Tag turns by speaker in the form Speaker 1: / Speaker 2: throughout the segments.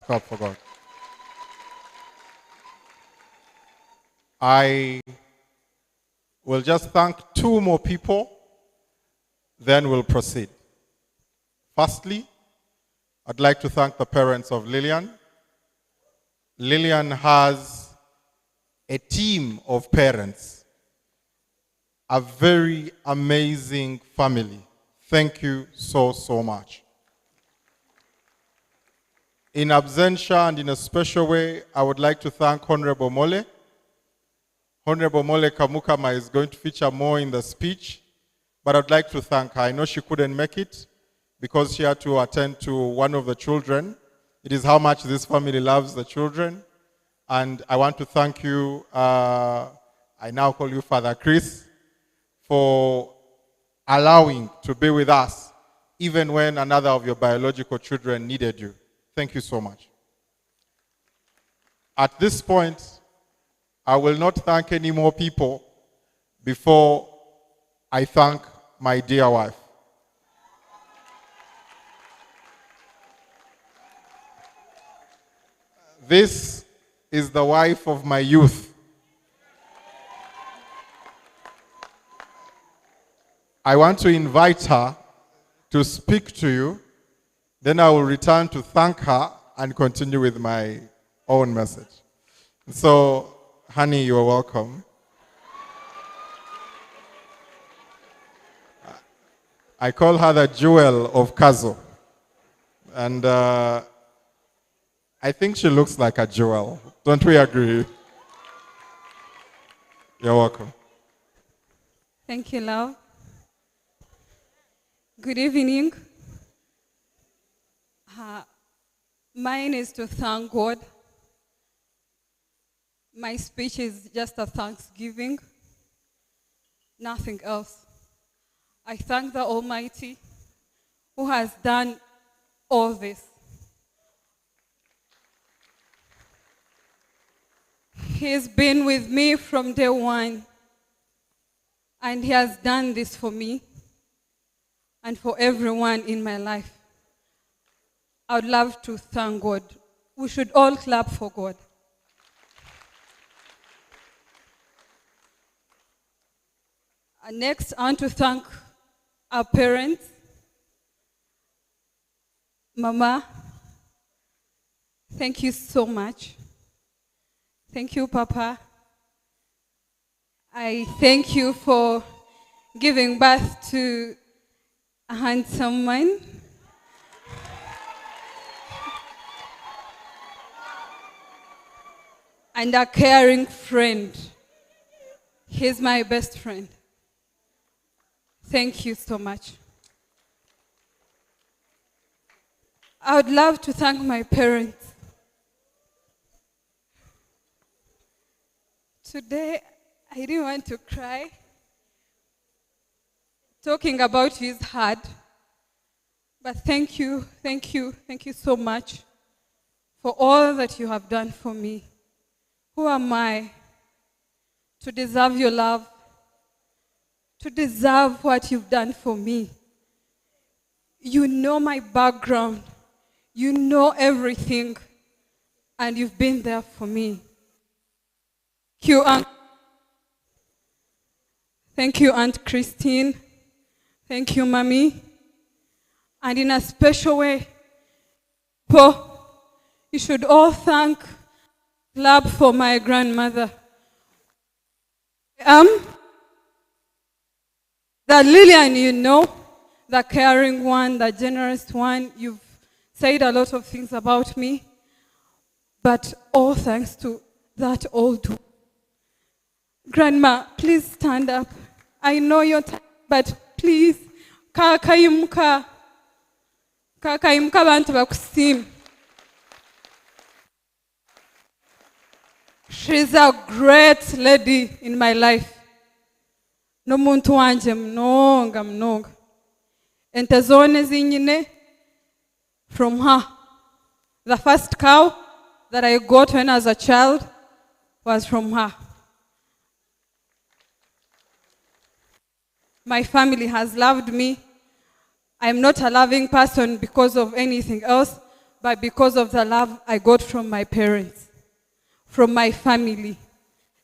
Speaker 1: Clap for God. I will just thank two more people, then we'll proceed. Firstly, I'd like to thank the parents of Lilian. Lilian has a team of parents, a very amazing family. Thank you so, so much. In absentia and in a special way, I would like to thank Honorable Mole. Honorable Mole Kamukama is going to feature more in the speech, but I'd like to thank her. I know she couldn't make it because she had to attend to one of the children. It is how much this family loves the children. And I want to thank you, I now call you Father Chris, for allowing to be with us, even when another of your biological children needed you. Thank you so much. At this point, I will not thank any more people before I thank my dear wife. This is the wife of my youth. I want to invite her to speak to you. Then I will return to thank her and continue with my own message. So, honey, you are welcome. I call her the jewel of Kazo. And I think she looks like a jewel. Don't we agree? You're welcome.
Speaker 2: Thank you, love. Good evening. Mine is to thank God. My speech is just a thanksgiving, nothing else. I thank the Almighty who has done all this. He's been with me from day one, and he has done this for me and for everyone in my life. I would love to thank God. We should all clap for God. Next, I want to thank our parents. Mama, thank you so much. Thank you, Papa. I thank you for giving birth to a handsome man. And a caring friend. He's my best friend. Thank you so much. I would love to thank my parents. Today, I didn't want to cry. Talking about you is hard. But thank you so much for all that you have done for me. Who am I to deserve your love, to deserve what you've done for me? You know my background. You know everything. And you've been there for me. Thank you, Aunt Christine. Thank you, Mommy. And in a special way, you should all thank Clap for my grandmother. The Lilian, you know, the caring one, the generous one. You've said a lot of things about me, but all thanks to that old one. Grandma, please stand up. I know you're tired, but please, kakayimka bantu bakusiima. She's a great lady in my life. Nomuntu wanje mnonga. Ente zone zinyine from her. The first cow that I got when I was a child was from her. My family has loved me. I'm not a loving person because of anything else, but because of the love I got from my parents, from my family.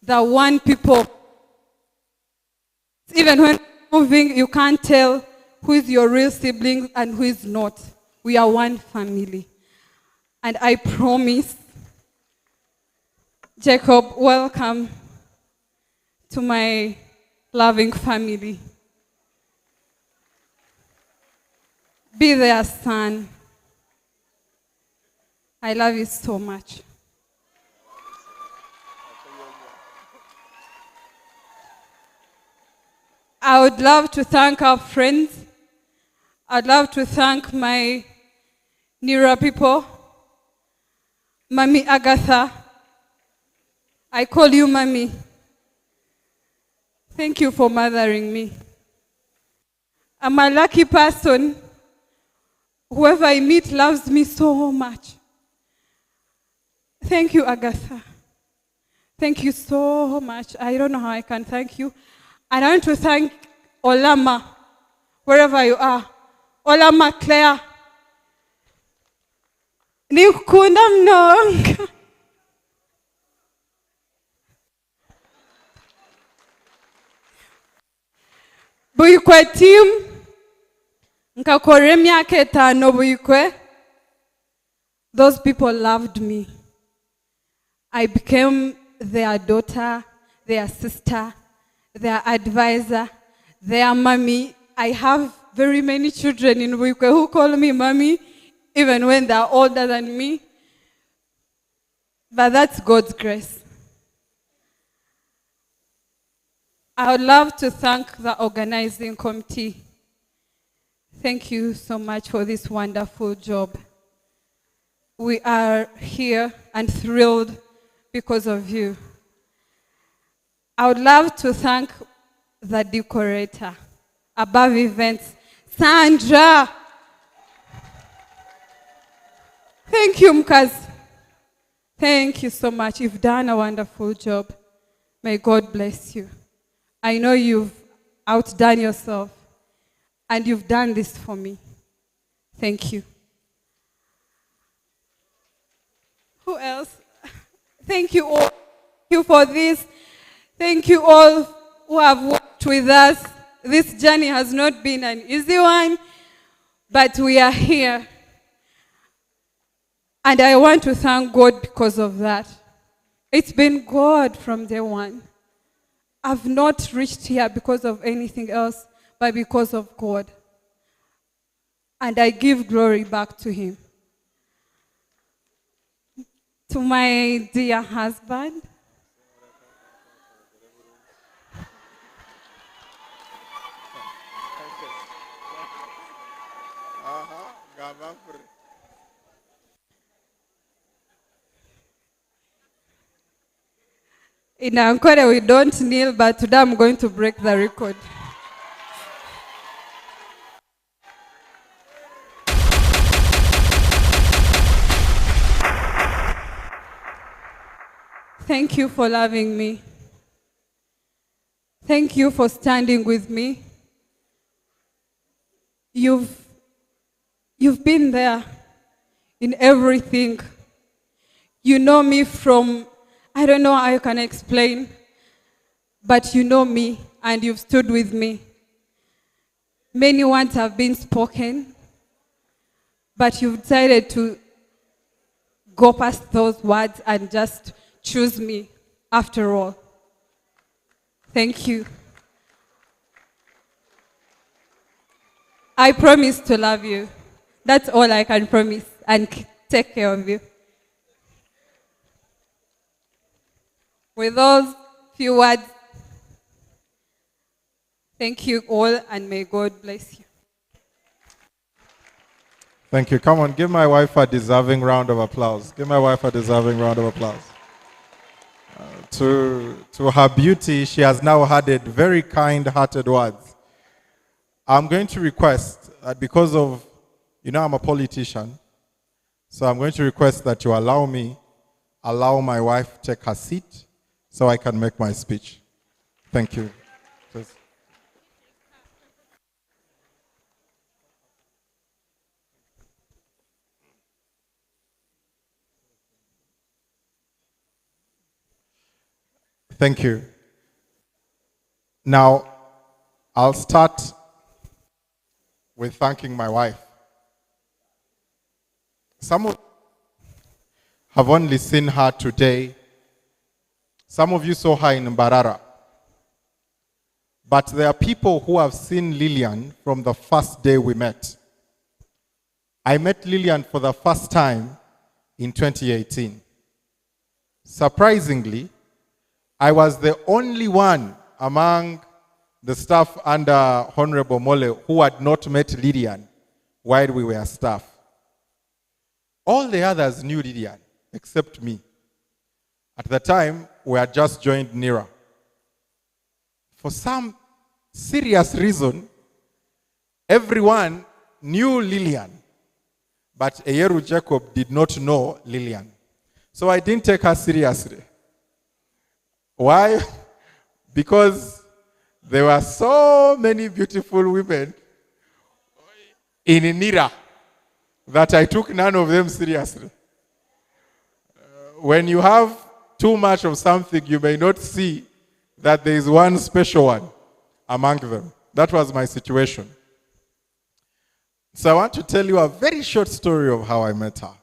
Speaker 2: The one people, even when moving, you can't tell who is your real sibling and who is not. We are one family. And I promise, Jacob, welcome to my loving family. Be their son. I love you so much. I would love to thank our friends. I'd love to thank my Nira people. Mami Agatha. I call you Mami. Thank you for mothering me. I'm a lucky person. Whoever I meet loves me so much. Thank you, Agatha. Thank you so much. I don't know how I can thank you. And I want to thank Olama, wherever you are. Olama Claire. Nikunda mnonga. Buyikwe team. Nkakore myaka etano buyikwe. Those people loved me. I became their daughter, their sister, their advisor, their mommy. I have very many children in Buyikwe who call me mommy, even when they're older than me. But that's God's grace. I would love to thank the organizing committee. Thank you so much for this wonderful job. We are here and thrilled because of you. I would love to thank the decorator, Above Events, Sandra. Thank you, Mkaz. Thank you so much. You've done a wonderful job. May God bless you. I know you've outdone yourself, and you've done this for me. Thank you. Who else? Thank you all. Thank you for this. Thank you all who have worked with us. This journey has not been an easy one, but we are here. And I want to thank God because of that. It's been God from day one. I've not reached here because of anything else, but because of God. And I give glory back to Him. To my dear husband, in Ankole we don't kneel, but today I'm going to break the record. Thank you for loving me. Thank you for standing with me. You've been there in everything. You know me from, I don't know how I can explain, but you know me and you've stood with me. Many words have been spoken, but you've decided to go past those words and just choose me after all. Thank you. I promise to love you. That's all I can promise, and take care of you. With those few words, thank you all, and may God bless you.
Speaker 1: Thank you. Come on, give my wife a deserving round of applause. Give my wife a deserving round of applause. To her beauty, she has now added very kind-hearted words. I'm going to request that because of, I'm a politician, so I'm going to request that you allow my wife take her seat so I can make my speech. Thank you. Please. Thank you. Now, I'll start with thanking my wife. Some of you have only seen her today. Some of you saw her in Mbarara. But there are people who have seen Lilian from the first day we met. I met Lilian for the first time in 2018. Surprisingly, I was the only one among the staff under Honorable Mole who had not met Lilian while we were staff. All the others knew Lilian, except me. At the time, we had just joined NIRA. For some serious reason, everyone knew Lilian, but Eyeru Jacob did not know Lilian. So I didn't take her seriously. Why? Because there were so many beautiful women in NIRA that I took none of them seriously. When you have too much of something, you may not see that there is one special one among them. That was my situation. So I want to tell you a very short story of how I met her.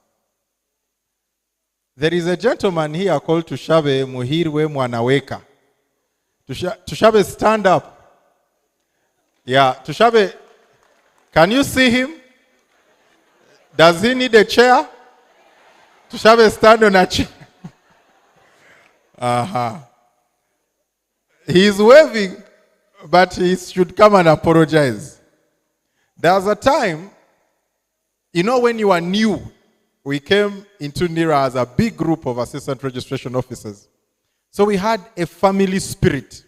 Speaker 1: There is a gentleman here called Tushabe Muhirwe Mwanaweka. Tushabe, stand up. Yeah, Tushabe, can you see him? Does he need a chair? Tushabe, stand on a chair. He's waving, but he should come and apologize. There was a time, when you are new, we came into NIRA as a big group of assistant registration officers. So we had a family spirit.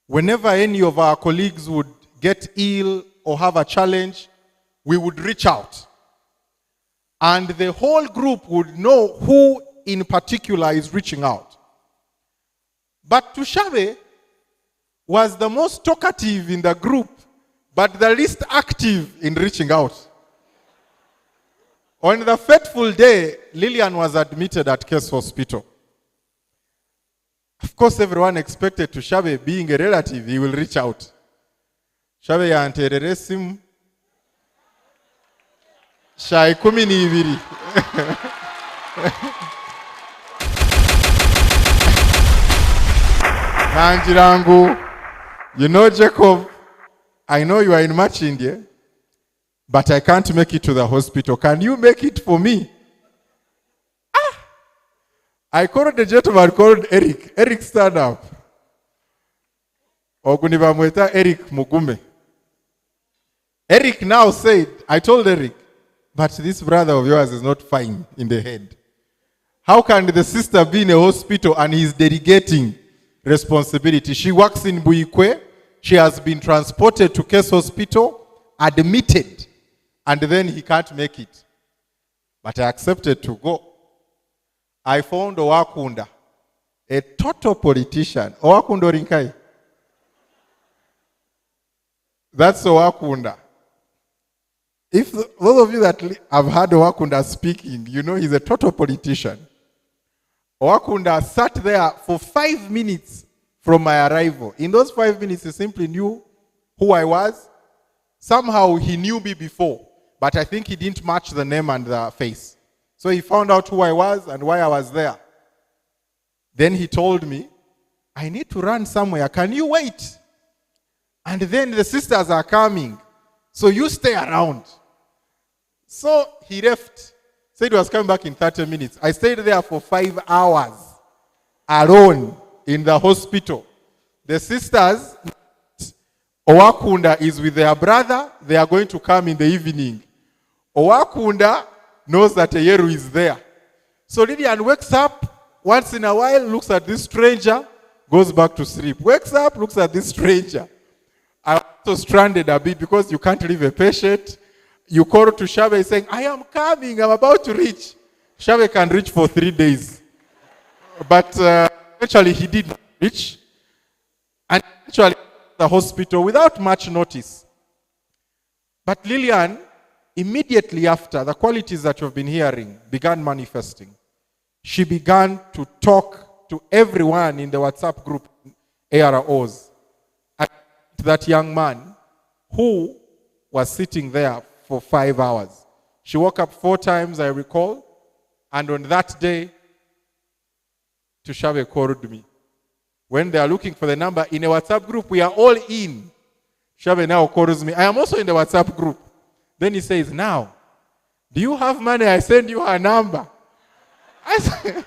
Speaker 1: Whenever any of our colleagues would get ill or have a challenge, we would reach out. And the whole group would know who in particular is reaching out. But Tushabe was the most talkative in the group, but the least active in reaching out. On the fateful day, Lilian was admitted at Case Hospital. Of course, everyone expected Tushabe, being a relative, he will reach out. Tushabe yanterere simu. Shai kumi ni ibiri. Nanjirangu, Jacob, I know you are in much India, but I can't make it to the hospital. Can you make it for me? I called the gentleman called Eric. Eric, stand up. Ogunibamweta Eric Mugume. Eric now said, I told Eric, but this brother of yours is not fine in the head. How can the sister be in a hospital and he's delegating responsibility? She works in Buikwe. She has been transported to Case Hospital, admitted, and then he can't make it. But I accepted to go. I found Owakunda, a total politician. Owakunda Rinkai. That's Owakunda. If those of you that have heard Owakunda speaking, he's a total politician. Owakunda sat there for 5 minutes from my arrival. In those 5 minutes, he simply knew who I was. Somehow he knew me before, but I think he didn't match the name and the face. So he found out who I was and why I was there. Then he told me, I need to run somewhere. Can you wait? And then the sisters are coming. So you stay around. So he left. Said he was coming back in 30 minutes. I stayed there for 5 hours alone in the hospital. The sisters, Owakunda is with their brother. They are going to come in the evening. Owakunda knows that Eyeru is there. So Lilian wakes up once in a while, looks at this stranger, goes back to sleep. Wakes up, looks at this stranger. I'm also stranded a bit because you can't leave a patient. You call to Shabe saying, I am coming, I'm about to reach. Shabe can reach for 3 days. But eventually he did not reach. And eventually the hospital without much notice. But Lilian, immediately after, the qualities that you've been hearing began manifesting. She began to talk to everyone in the WhatsApp group, AROs, that young man who was sitting there for 5 hours. She woke up 4 times, I recall, and on that day, Tushabe called me. When they are looking for the number in a WhatsApp group, we are all in. Tushabe now calls me. I am also in the WhatsApp group. Then he says, now, do you have money? I send you her number. I said,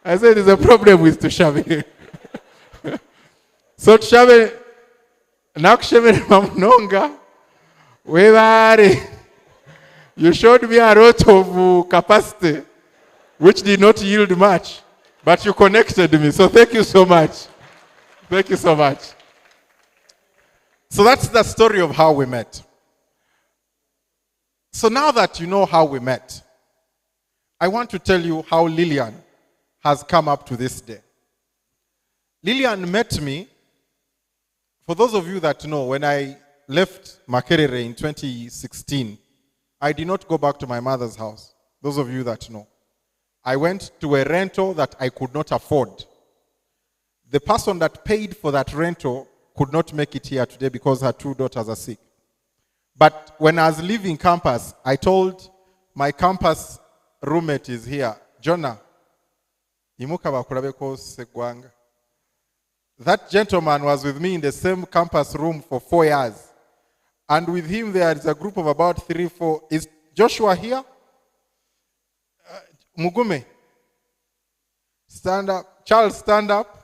Speaker 1: there's a problem with Tushabe. So Tushabe, nakushemere mamunonga, webare. You showed me a lot of capacity, which did not yield much, but you connected me. So thank you so much. Thank you so much. So that's the story of how we met. So now that you know how we met, I want to tell you how Lilian has come up to this day. Lilian met me, for those of you that know, when I left Makerere in 2016, I did not go back to my mother's house. Those of you that know. I went to a rental that I could not afford. The person that paid for that rental could not make it here today because her 2 daughters are sick. But when I was leaving campus, I told my campus roommate is here, Jonah. That gentleman was with me in the same campus room for 4 years. And with him there is a group of about 3, 4. Is Joshua here? Mugume, stand up. Charles, stand up.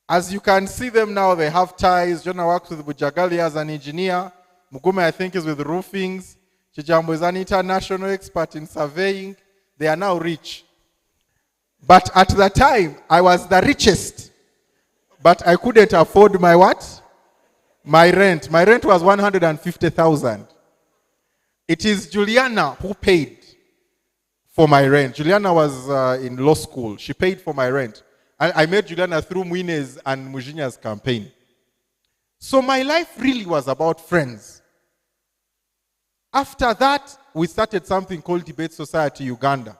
Speaker 1: As you can see them now, they have ties. Jonah works with Bujagali as an engineer. Mugume, I think, is with roofings. Chijambo is an international expert in surveying. They are now rich. But at the time, I was the richest. But I couldn't afford my what? My rent. My rent was 150,000. It is Juliana who paid for my rent. Juliana was in law school. She paid for my rent. I met Juliana through Mwine's and Mujinya's campaign. So my life really was about friends. After that, we started something called Debate Society Uganda.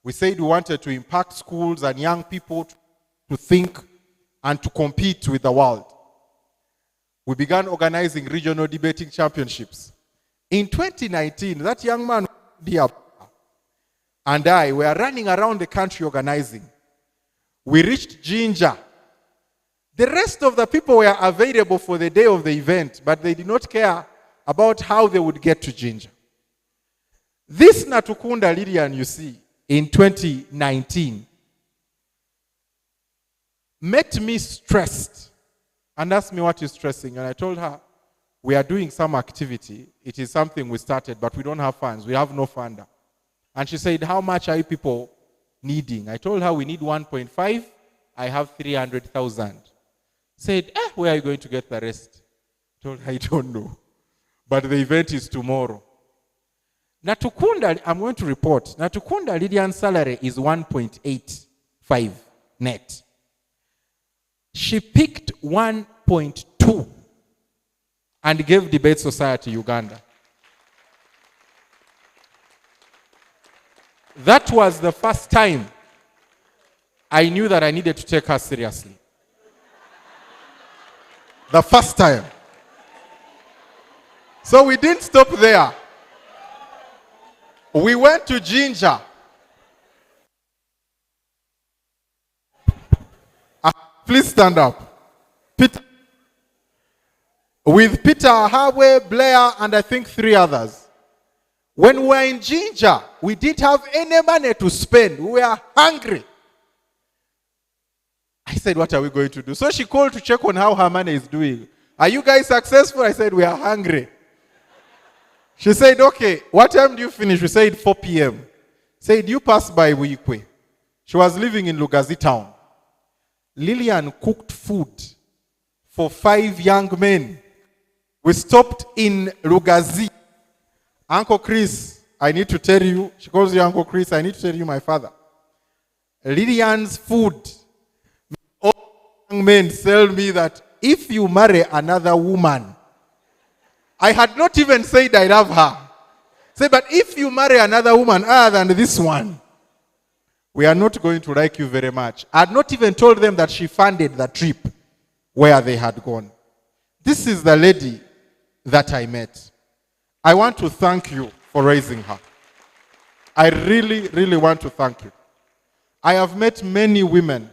Speaker 1: We said we wanted to impact schools and young people to think and to compete with the world. We began organizing regional debating championships. In 2019, that young man and I were running around the country organizing. We reached Jinja. The rest of the people were available for the day of the event, but they did not care about how they would get to Jinja. This Natukunda Lilian you see in 2019 met me stressed and asked me what is stressing. And I told her, we are doing some activity. It is something we started, but we don't have funds. We have no funder. And she said, how much are you people needing? I told her we need 1.5. I have 300,000. Said, where are you going to get the rest? I told her, I don't know. But the event is tomorrow. Natukunda, I'm going to report. Natukunda Lilian's salary is 1.85 net. She picked 1.2 and gave Debate Society Uganda. That was the first time I knew that I needed to take her seriously. The first time. So we didn't stop there. We went to Jinja. Please stand up. Peter. With Peter, Harwe, Blair, and I think 3 others. When we were in Jinja, we didn't have any money to spend. We were hungry. I said, what are we going to do? So she called to check on how her money is doing. Are you guys successful? I said, we are hungry. She said, okay, what time do you finish? We said 4 p.m. Said, you pass by Wikwe. She was living in Lugazi town. Lilian cooked food for 5 young men. We stopped in Lugazi. Uncle Chris, I need to tell you, she calls you Uncle Chris, I need to tell you my father. Lilian's food. All young men tell me that if you marry another woman, I had not even said I love her. Say, but if you marry another woman other than this one, we are not going to like you very much. I had not even told them that she funded the trip where they had gone. This is the lady that I met. I want to thank you for raising her. I really, really want to thank you. I have met many women,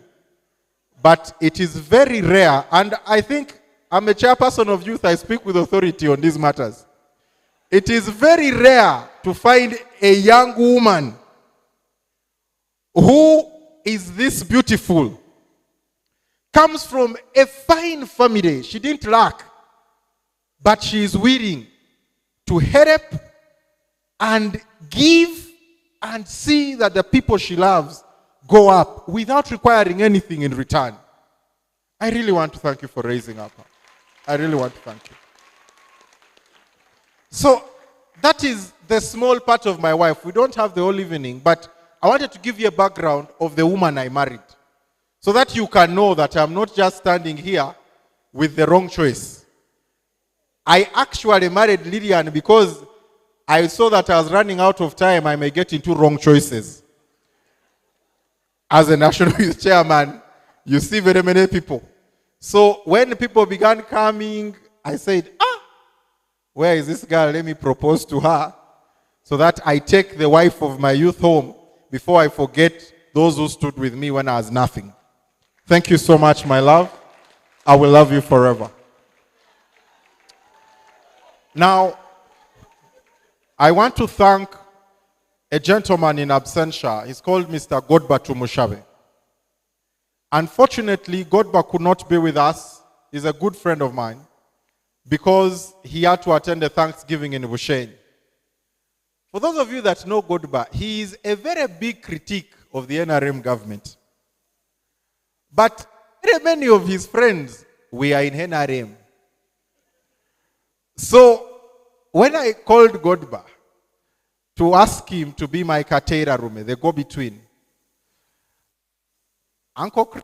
Speaker 1: but it is very rare, and I think I'm a chairperson of youth, I speak with authority on these matters. It is very rare to find a young woman who is this beautiful, comes from a fine family, she didn't lack, but she is willing to help and give and see that the people she loves go up without requiring anything in return. I really want to thank you for raising up. I really want to thank you. So that is the small part of my wife. We don't have the whole evening, but I wanted to give you a background of the woman I married so that you can know that I'm not just standing here with the wrong choice. I actually married Lilian because I saw that I was running out of time. I may get into wrong choices. As a national youth chairman, you see very many people. So when people began coming, I said, where is this girl? Let me propose to her so that I take the wife of my youth home before I forget those who stood with me when I was nothing. Thank you so much, my love. I will love you forever. Now, I want to thank a gentleman in absentia. He's called Mr. Godba Tumushabe. Unfortunately, Godba could not be with us. He's a good friend of mine because he had to attend a Thanksgiving in Bushen. For those of you that know Godba, he is a very big critic of the NRM government. But very many of his friends, we are in NRM. So when I called Godba to ask him to be my Kateira Rume, the go-between, Uncle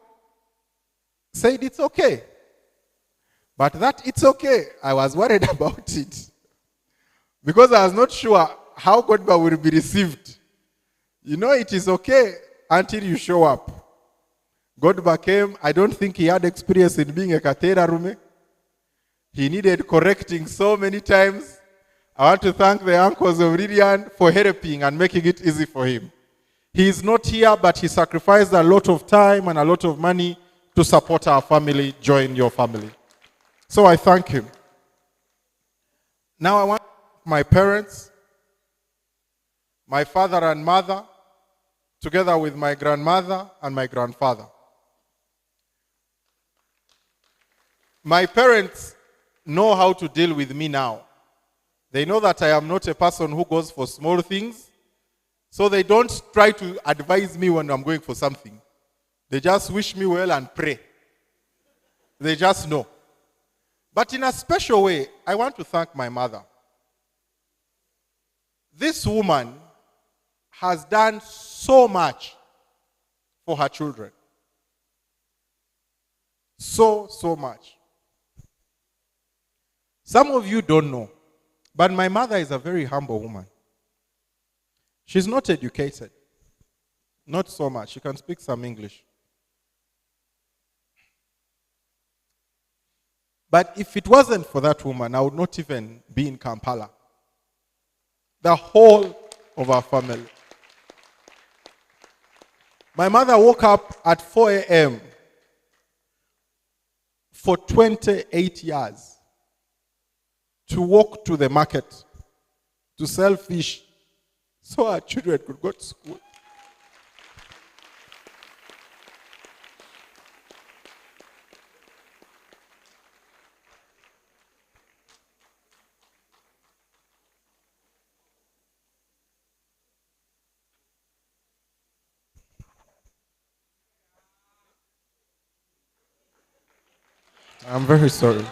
Speaker 1: said it's okay. But that it's okay, I was worried about it. Because I was not sure how Godba will be received. You know, it is okay until you show up. Godba came, I don't think he had experience in being a Kateira Rume. He needed correcting so many times. I want to thank the uncles of Lilian for helping and making it easy for him. He is not here, but he sacrificed a lot of time and a lot of money to support our family, join your family. So I thank him. Now I want my parents, my father and mother, together with my grandmother and my grandfather. My parents know how to deal with me now. They know that I am not a person who goes for small things. So they don't try to advise me when I'm going for something. They just wish me well and pray. They just know. But in a special way, I want to thank my mother. This woman has done so much for her children. So much. Some of you don't know, but my mother is a very humble woman. She's not educated. Not so much. She can speak some English. But if it wasn't for that woman, I would not even be in Kampala. The whole of our family. My mother woke up at 4 a.m. for 28 years to walk to the market to sell fish so our children could go to school. I'm very sorry.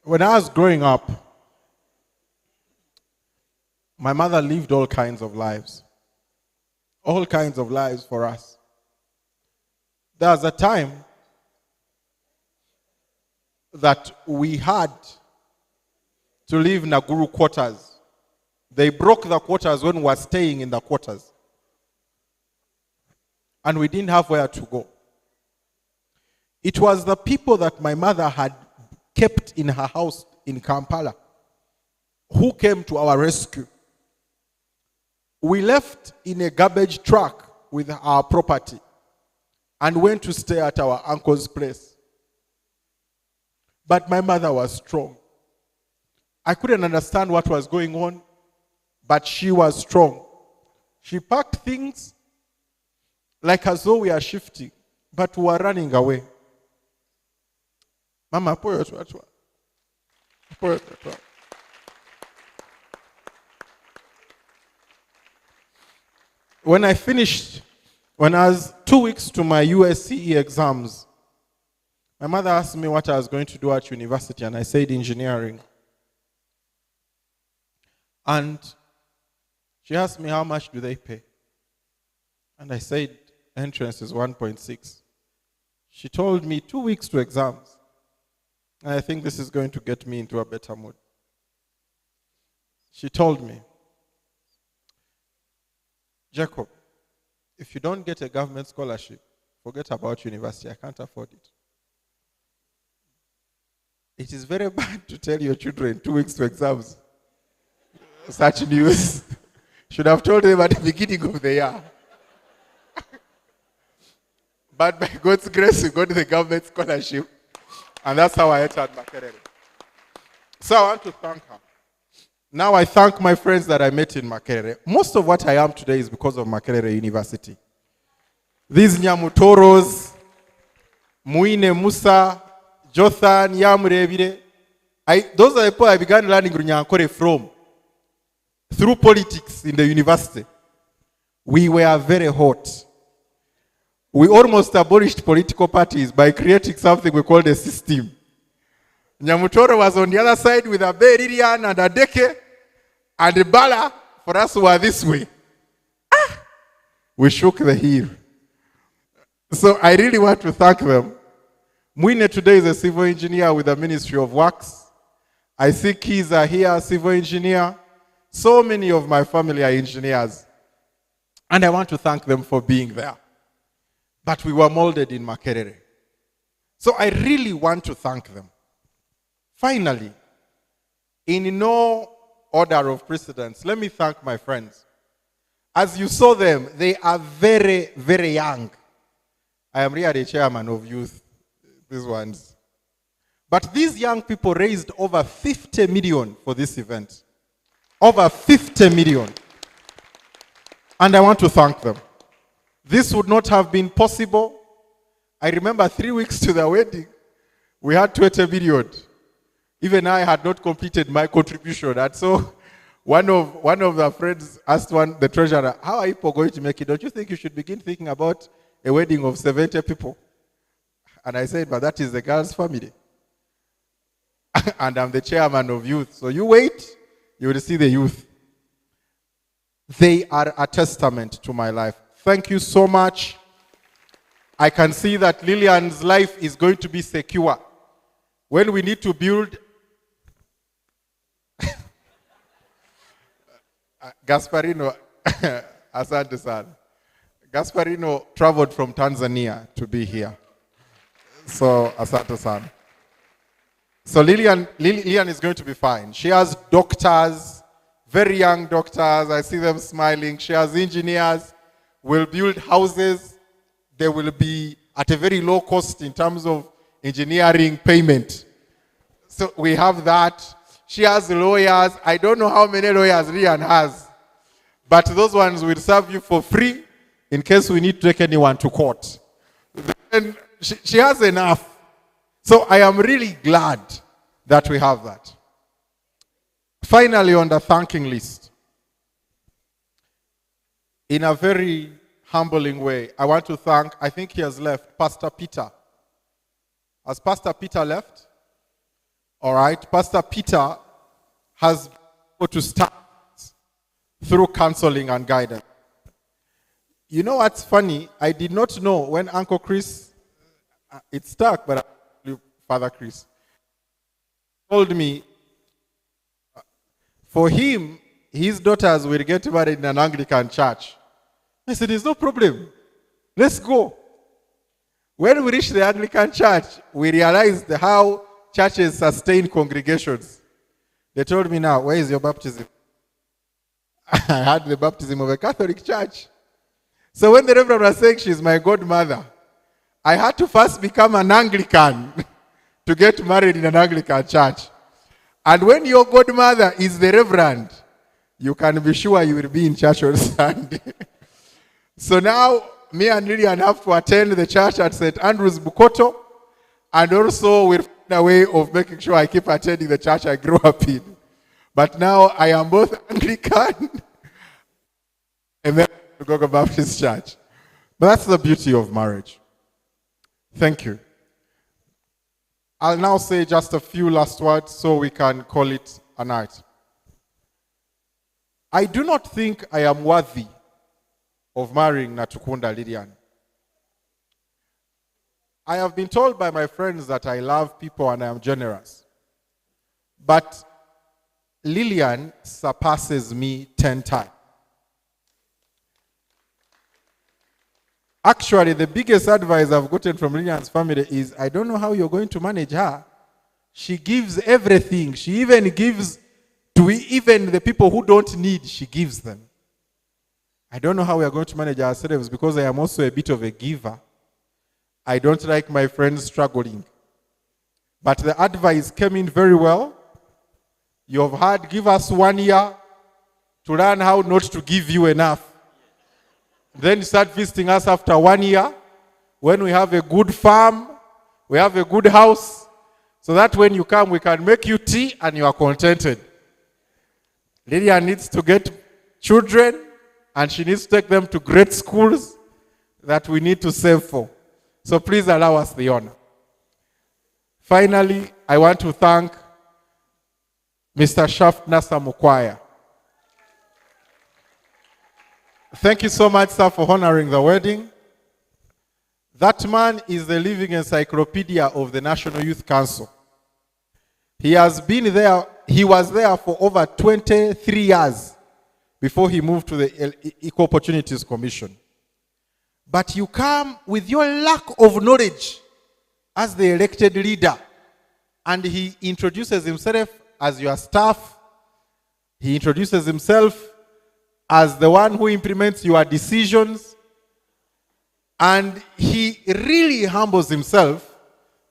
Speaker 1: When I was growing up, my mother lived all kinds of lives. All kinds of lives for us. There was a time that we had to live in Naguru quarters. They broke the quarters when we were staying in the quarters. And we didn't have where to go. It was the people that my mother had kept in her house in Kampala who came to our rescue. We left in a garbage truck with our property and went to stay at our uncle's place. But my mother was strong. I couldn't understand what was going on, but she was strong. She packed things like as though we are shifting, but we were running away. Mama, poyo tuatwa. Poyo tuatwa. When I was 2 weeks to my USCE exams, my mother asked me what I was going to do at university, and I said engineering. And she asked me how much do they pay. And I said entrance is 1.6. She told me 2 weeks to exams. And I think this is going to get me into a better mood. She told me, Jacob, if you don't get a government scholarship, forget about university. I can't afford it. It is very bad to tell your children 2 weeks to exams. Such news. Should have told them at the beginning of the year. But by God's grace, we got the government scholarship. And that's how I entered Makerere. So I want to thank her. Now I thank my friends that I met in Makerere. Most of what I am today is because of Makerere University. These Nyamutoros, Muine Musa, Jothan, Yamurebire, those are the people I began learning Runyankore from. Through politics in the university. We were very hot. We almost abolished political parties by creating something we called a system. Nyamutoro was on the other side with a Weds Lilian and a Deke and a Bala. For us who were this way. We shook the hill. So I really want to thank them. Mwine today is a civil engineer with the Ministry of Works. I see kids are here, civil engineer. So many of my family are engineers. And I want to thank them for being there. But we were molded in Makerere. So I really want to thank them. Finally, in no order of precedence, let me thank my friends. As you saw them, they are very, very young. I am really the chairman of youth, these ones. But these young people raised over 50 million for this event. Over 50 million. And I want to thank them. This would not have been possible. I remember 3 weeks to the wedding, we had 20 million. Even I had not completed my contribution. And so one of the friends asked the treasurer, how are you going to make it? Don't you think you should begin thinking about a wedding of 70 people? And I said, but that is the girl's family. And I'm the chairman of youth. So you wait, you will see the youth. They are a testament to my life. Thank you so much. I can see that Lilian's life is going to be secure. When we need to build... Gasparino, asante sana. Gasparino traveled from Tanzania to be here. So, asante sana. So Lilian is going to be fine. She has doctors, very young doctors. I see them smiling. She has engineers. We'll build houses. They will be at a very low cost in terms of engineering payment. So we have that. She has lawyers. I don't know how many lawyers Lilian has. But those ones will serve you for free in case we need to take anyone to court. And she has enough. So I am really glad that we have that. Finally, on the thanking list, in a very humbling way, I want to thank, I think he has left, Pastor Peter. Has Pastor Peter left? All right. Pastor Peter has been able to start through counseling and guidance. You know what's funny? I did not know when Uncle Chris, it stuck, but Father Chris told me for him, his daughters will get married in an Anglican church. I said, there's no problem. Let's go. When we reached the Anglican church, we realized how churches sustain congregations. They told me, now, where is your baptism? I had the baptism of a Catholic church. So when the Reverend was saying she's my godmother, I had to first become an Anglican to get married in an Anglican church. And when your godmother is the Reverend, you can be sure you will be in church on Sunday. So now, me and Lilian have to attend the church at St. Andrew's Bukoto, and also we'll find a way of making sure I keep attending the church I grew up in. But now I am both Anglican and then Gogo Baptist Church. But that's the beauty of marriage. Thank you. I'll now say just a few last words so we can call it a night. I do not think I am worthy of marrying Natukunda Lilian. I have been told by my friends that I love people and I am generous. But Lilian surpasses me 10 times. Actually, the biggest advice I've gotten from Lilian's family is, I don't know how you're going to manage her. She gives everything. She even gives to even the people who don't need, she gives them. I don't know how we are going to manage ourselves because I am also a bit of a giver. I don't like my friends struggling. But the advice came in very well. You have had, give us 1 year to learn how not to give you enough. Then start visiting us after 1 year when we have a good farm, we have a good house, so that when you come, we can make you tea and you are contented. Lilian needs to get children, and she needs to take them to great schools that we need to save for. So please allow us the honor. Finally, I want to thank Mr. Shaft Nasa Mukwaya. Thank you so much, sir, for honoring the wedding. That man is the living encyclopedia of the National Youth Council. He has been there, he was there for over 23 years before he moved to the Equal Opportunities Commission. But you come with your lack of knowledge as the elected leader, and he introduces himself as your staff. He introduces himself as the one who implements your decisions, and he really humbles himself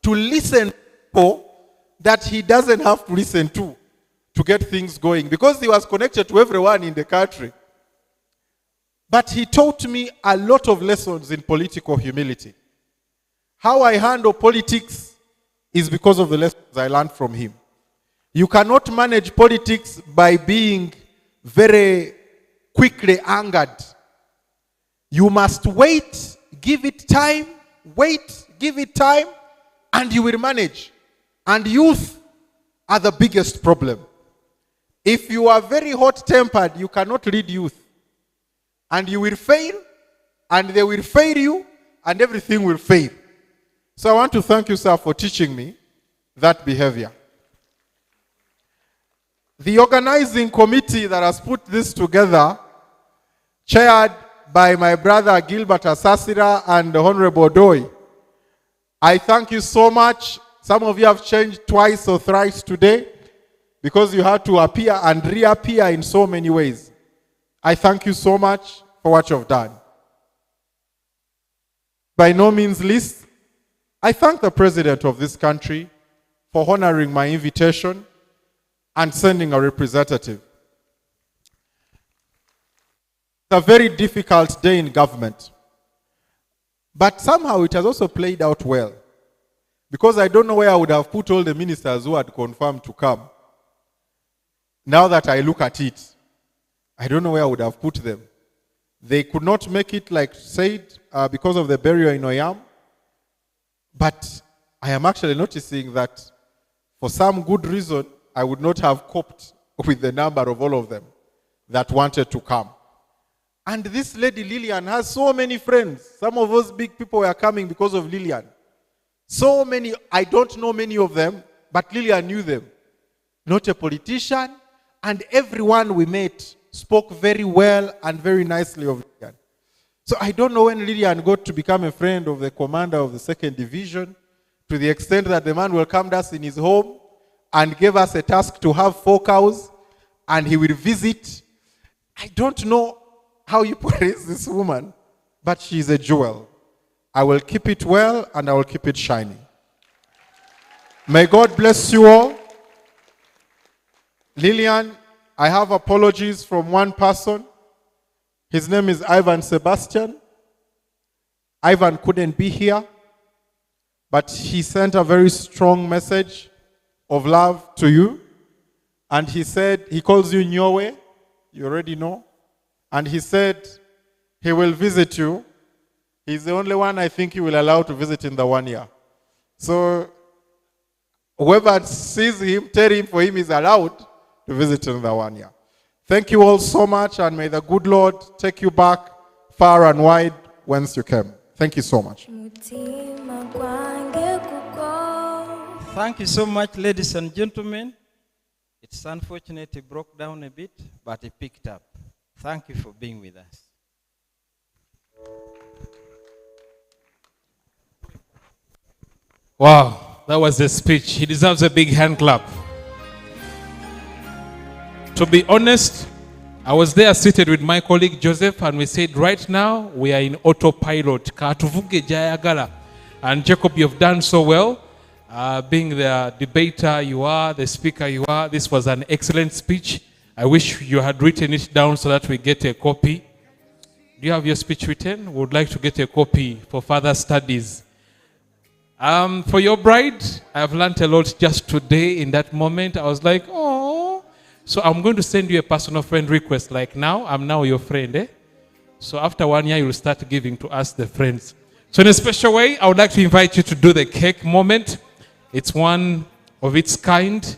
Speaker 1: to listen to people that he doesn't have to listen to get things going, because he was connected to everyone in the country. But he taught me a lot of lessons in political humility. How I handle politics is because of the lessons I learned from him. You cannot manage politics by being very quickly angered. You must wait, give it time, and you will manage. And youth are the biggest problem. If you are very hot-tempered, you cannot lead youth. And you will fail, and they will fail you, and everything will fail. So I want to thank you, sir, for teaching me that behavior. The organizing committee that has put this together, chaired by my brother Gilbert Asasira and Honorable Doi, I thank you so much. Some of you have changed twice or thrice today because you had to appear and reappear in so many ways. I thank you so much for what you've done. By no means least, I thank the President of this country for honoring my invitation and sending a representative. It's a very difficult day in government. But somehow it has also played out well. Because I don't know where I would have put all the ministers who had confirmed to come. Now that I look at it, I don't know where I would have put them. They could not make it, like said, because of the burial in Oyam. But I am actually noticing that For some good reason, I would not have coped with the number of all of them that wanted to come. And this lady Lilian has so many friends. Some of those big people were coming because of Lilian. So many, I don't know many of them, but Lilian knew them. Not a politician, and everyone we met spoke very well and very nicely of Lilian. So I don't know when Lilian got to become a friend of the commander of the 2nd Division, to the extent that the man welcomed us in his home and gave us a task to have 4 cows, and he will visit. I don't know how you praise this woman, but she's a jewel. I will keep it well, and I will keep it shining. May God bless you all. Lilian, I have apologies from one person. His name is Ivan Sebastian. Ivan couldn't be here, but he sent a very strong message of love to you. And he said, he calls you Nyowe, you already know. And he said he will visit you. He's the only one I think he will allow to visit in the 1 year. So whoever sees him, tell him for him is allowed to visit in the 1 year. Thank you all so much, and may the good Lord take you back far and wide whence you came. Thank you so much.
Speaker 3: Thank you so much, ladies and gentlemen. It's unfortunate it broke down a bit, but it picked up. Thank you for being with us.
Speaker 4: Wow, that was a speech. He deserves a big hand clap. To be honest, I was there seated with my colleague Joseph, and we said, right now we are in autopilot. And Jacob, you've done so well. Being the debater you are, the speaker you are, this was an excellent speech. I wish you had written it down so that we get a copy. Do you have your speech written? We would like to get a copy for further studies. For your bride, I've learned a lot just today in that moment. I was like, oh. So I'm going to send you a personal friend request. Like now, I'm now your friend. Eh? So after 1 year, you'll start giving to us the friends. So in a special way, I would like to invite you to do the cake moment. It's one of its kind.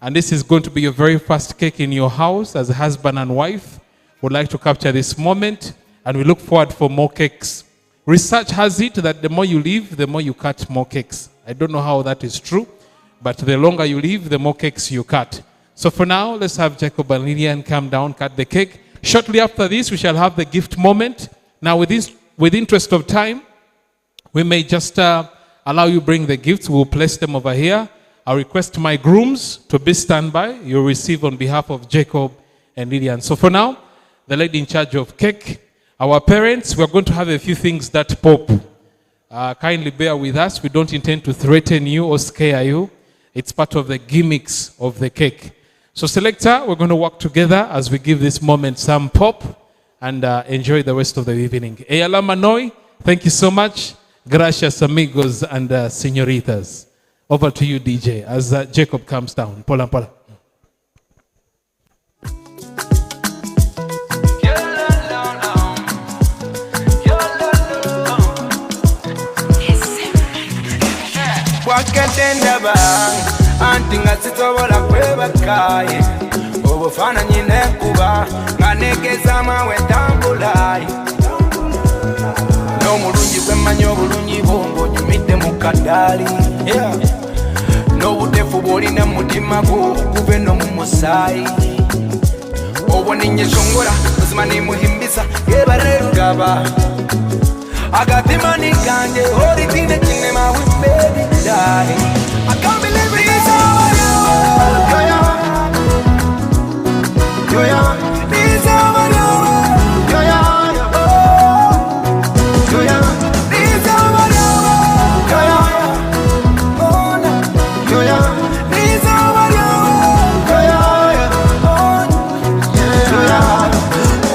Speaker 4: And this is going to be your very first cake in your house as a husband and wife. Would like to capture this moment. And we look forward for more cakes. Research has it that the more you live, the more you cut more cakes. I don't know how that is true, but the longer you live, the more cakes you cut. So for now, let's have Jacob and Lilian come down, cut the cake. Shortly after this, we shall have the gift moment. Now, with interest of time, we may just allow you bring the gifts. We'll place them over here. I'll request my grooms to be standby. You'll receive on behalf of Jacob and Lilian. So for now, the lady in charge of cake, our parents, we're going to have a few things that pop. Kindly bear with us. We don't intend to threaten you or scare you. It's part of the gimmicks of the cake. So selector, we're going to work together as we give this moment some pop and enjoy the rest of the evening. Eyala Manoi, thank you so much. Gracias amigos and señoritas. Over to you, DJ, as Jacob comes down. Pola, pola.
Speaker 5: Wakatenda bang anti ngasitobola kwebakaye obufana nyine kuba nganegeza mawe tambulai no mulungi kwemanyo bulungi bongo nyumide mukadali no butefu bolina mutima go kuve no mumusai obone nyeshongora uzima ni muhimbisa yebarerugaba agatimani kanje hori tine chine ma we baby die I can't believe it is over you yo yo it's over you yo yo yo yo it's over you yo yo oh no yo yo it's over you yo yo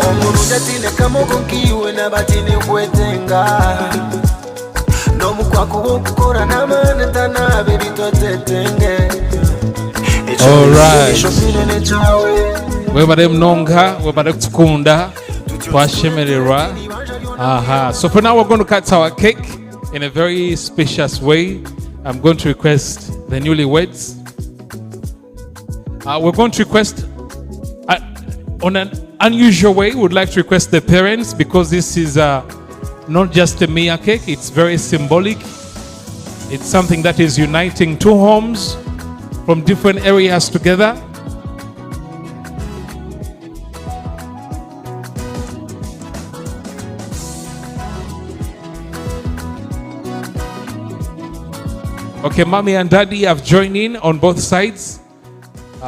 Speaker 5: omurunja tine kamoko kiwe na batine kwetenga no mukwako wokukora namane tanabe bitotetenge.
Speaker 4: All right. Webare mnonga, webare tukunda, twashemerera. Aha. So for now we're going to cut our cake in a very spacious way. I'm going to request the newlyweds We're going to request, on an unusual way, we would like to request the parents, because this is not just a mere cake, it's very symbolic. It's something that is uniting two homes from different areas together. Okay, mommy and daddy have joined in on both sides.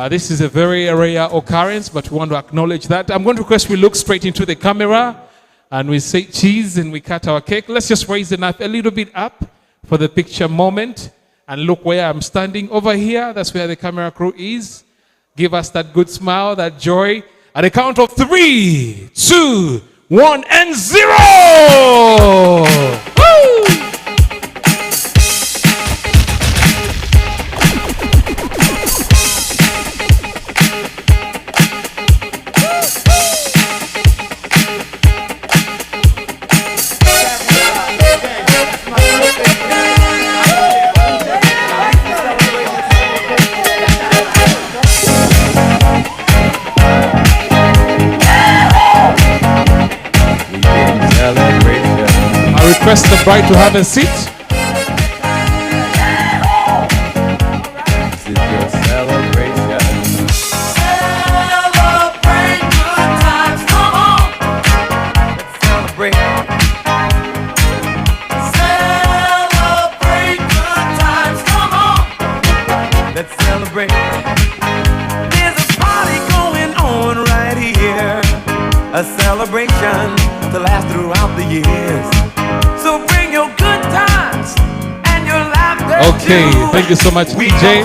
Speaker 4: This is a very rare occurrence, but we want to acknowledge that. I'm going to request we look straight into the camera and we say cheese and we cut our cake. Let's just raise the knife a little bit up for the picture moment. And look where I'm standing over here. That's where the camera crew is. Give us that good smile, that joy. At the count of 3, 2, 1, and 0! Woo! Request the bride to have a seat.
Speaker 5: This is your celebration. Celebrate good times, come on. Let's celebrate. Celebrate good times, come on. Let's celebrate. There's a party going on right here. A celebration to last throughout the years. So bring your good times and your laughter.
Speaker 4: Okay, thank you so much, DJ.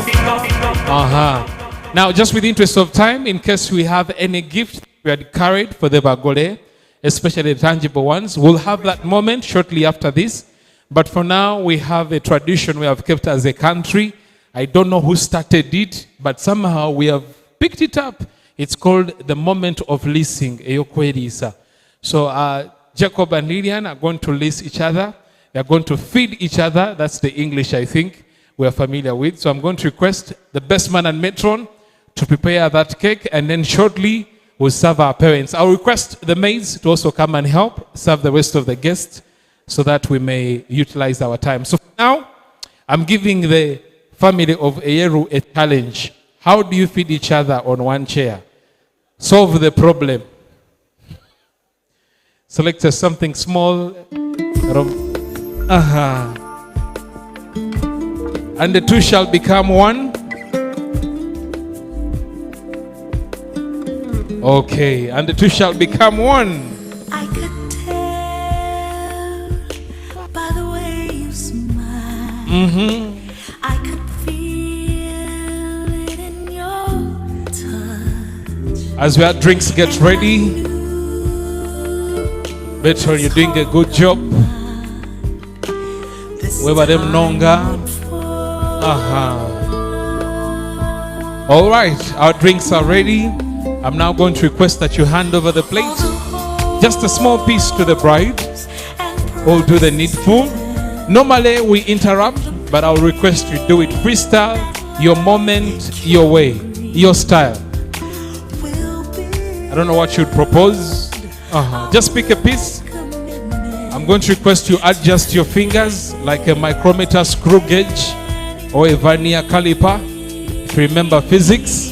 Speaker 4: Now, just with the interest of time, in case we have any gift we had carried for the Bagole, especially the tangible ones, we'll have that moment shortly after this. But for now, we have a tradition we have kept as a country. I don't know who started it, but somehow we have picked it up. It's called the moment of leasing. So, Jacob and Lilian are going to lease each other. They are going to feed each other. That's the English, I think, we're familiar with. So I'm going to request the best man and matron to prepare that cake, and then shortly we'll serve our parents. I'll request the maids to also come and help serve the rest of the guests so that we may utilize our time. So for now, I'm giving the family of Eyeru a challenge. How do you feed each other on one chair? Solve the problem. Select something small. And the two shall become one. Okay, and the two shall become one.
Speaker 6: I could tell by the way you smile. I could feel it in your touch.
Speaker 4: As our drinks get ready, Betron, you're doing a good job. Weba them nonga. All right, our drinks are ready. I'm now going to request that you hand over the plate. Just a small piece to the bride. We'll do the needful. Normally we interrupt, but I'll request you do it freestyle, your moment, your way, your style. I don't know what you'd propose. Just pick a piece. I'm going to request you adjust your fingers like a micrometer screw gauge or a vernier caliper. If you remember physics.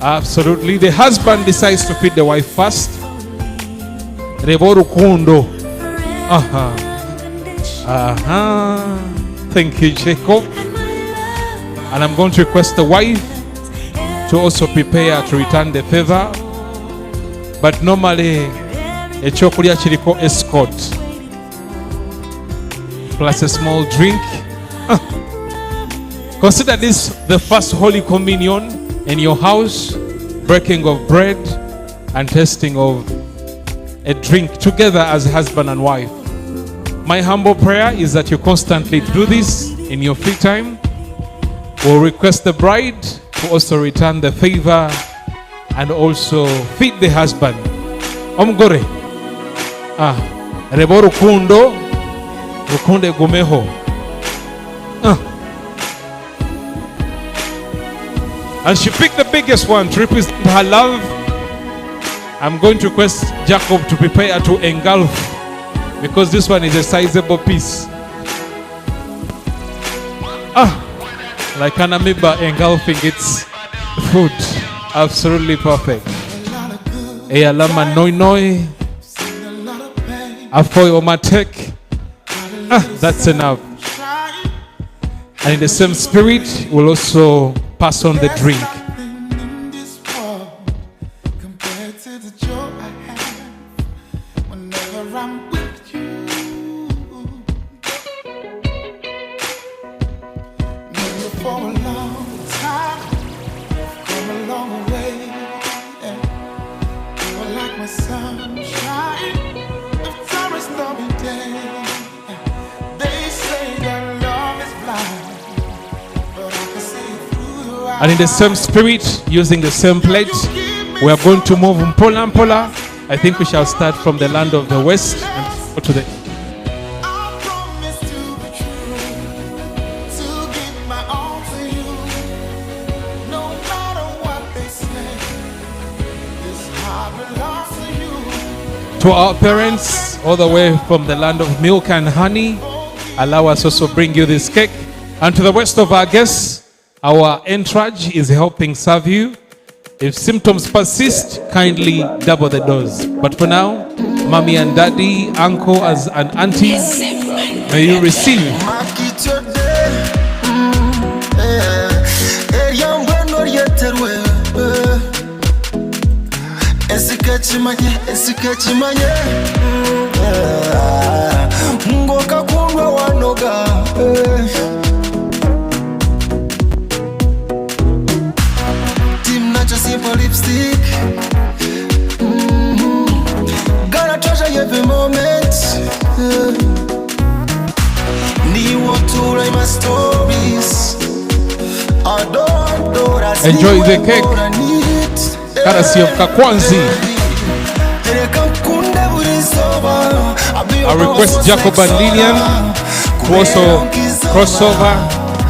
Speaker 4: Absolutely. The husband decides to feed the wife first. Reborukundo. Thank you, Jacob. And I'm going to request the wife to also prepare to return the favor. But normally, a chocolate chiriko escort plus a small drink. Consider this the first Holy Communion in your house, breaking of bread and tasting of a drink together as husband and wife. My humble prayer is that you constantly do this in your free time. We'll request the bride to also return the favor and also feed the husband. Omgore. Rebo rukundo. Rukunde gumeho. And she picked the biggest one to represent her love. I'm going to request Jacob to prepare to engulf, because this one is a sizable piece. Like an amoeba engulfing its food. Absolutely perfect. Eyalama noi noi. Afoyo matek. That's enough. And in the same spirit, we'll also pass on the drink. And in the same spirit, using the same plate, we are going to move mpola mpola. I think we shall start from the land of the west and go to the. To our parents, all the way from the land of milk and honey, allow us also bring you this cake. And to the rest of our guests, our entourage is helping serve you. If symptoms persist, kindly double the dose. But for now, mommy and daddy, uncle as an auntie, may you receive.
Speaker 7: Simple lipstick. Gonna treasure every moment. My stories.
Speaker 4: Enjoy the cake. Courtesy of Kakwanzi. I request Jacob and Lilian to also crossover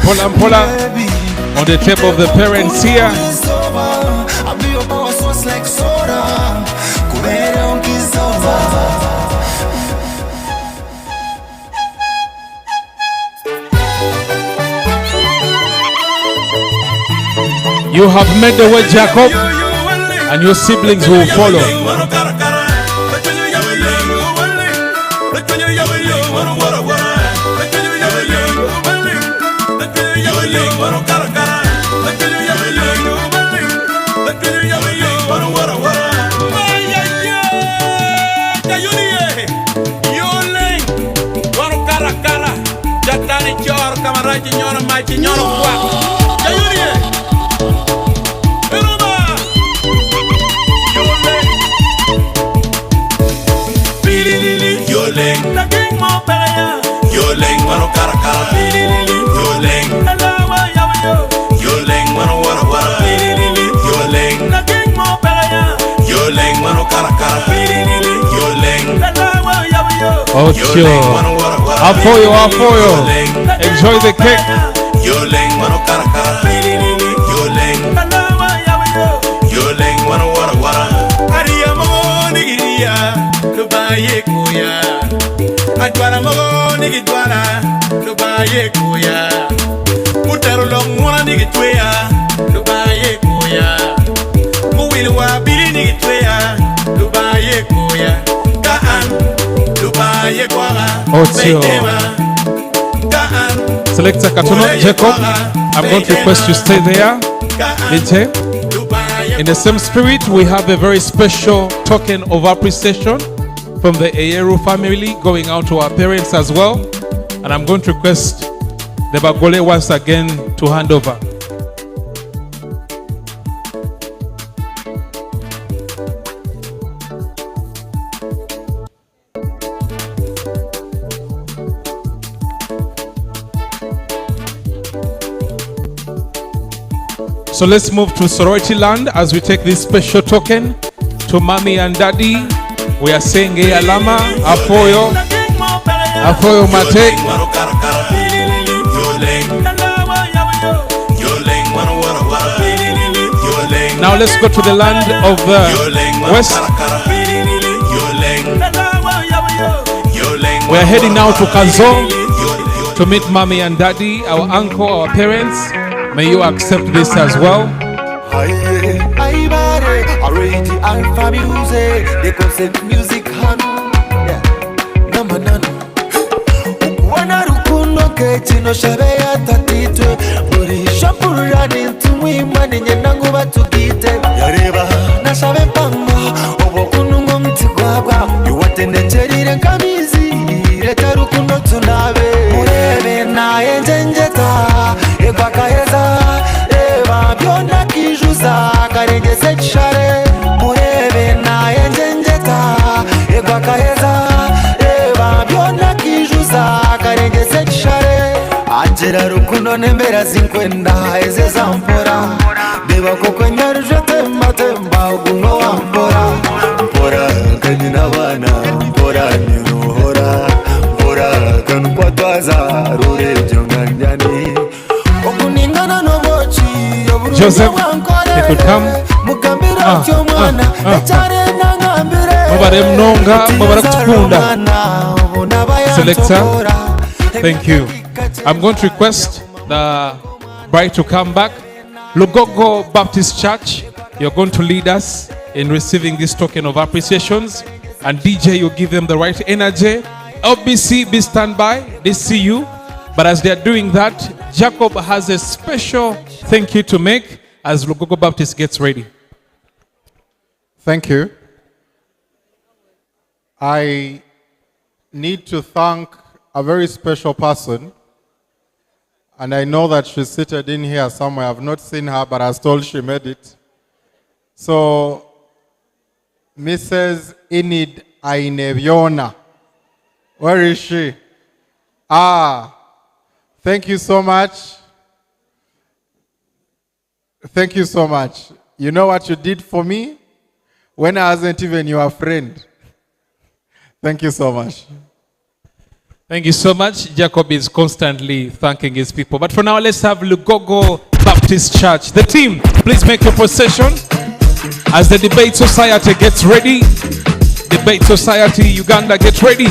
Speaker 4: Pola Pola on the table of the parents here. You have made the way, Jacob, and your siblings will follow. Oh, sure. I'll for you. Enjoy the cake. Selector Katuno, Jacob, I'm going to request you stay there. In the same spirit, we have a very special token of appreciation from the Eyeru family going out to our parents as well. And I'm going to request the Bagole once again to hand over. So let's move to sorority land as we take this special token to mommy and daddy. We are saying Eyalama, Afoyo, Afoyo Mate. Now let's go to the land of the West. We're heading now to Kazo to meet mommy and daddy, our uncle, our parents. May you accept this as well.
Speaker 7: Kino shabeya tatitwe buri shapura nintumwe mane nyenango batugite yareba nashabe pamba obokunungo mtigwagwa yuwatendecherire nkamizi leta rukundo tunabe murebe naye njenjeta ekwakaheza eba byona kijuza karengese chishare murebe naye njenjeta ekwakaheza eba byona kijuza karengese chishare Ajira rukundo nembera zinkwenda eze zampora Deba koko nyaruje temba temba uguno wampora Mpora kanyina bana mpora niruhora Mpora kanukwa twaza rure jonganjani Okuningana no mochi
Speaker 4: Joseph, they could come.
Speaker 7: Mukambira tyo mwana echare nangambire
Speaker 4: Mubare mnonga mubare kutukunda. Selector, thank you. I'm going to request the bride to come back. Lugogo Baptist Church, you're going to lead us in receiving this token of appreciations. And DJ, you give them the right energy. LBC, be standby. They see you. But as they're doing that, Jacob has a special thank you to make as Lugogo Baptist gets ready.
Speaker 1: Thank you. I need to thank a very special person. And I know that she's seated in here somewhere. I've not seen her, but I was told she made it. So, Mrs. Enid Aineviona. Where is she? Thank you so much. Thank you so much. You know what you did for me? When I wasn't even your friend. Thank you so much.
Speaker 4: Thank you so much. Jacob is constantly thanking his people. But for now, let's have Lugogo Baptist Church. The team, please make your procession as the Debate Society gets ready. Debate Society Uganda, get ready.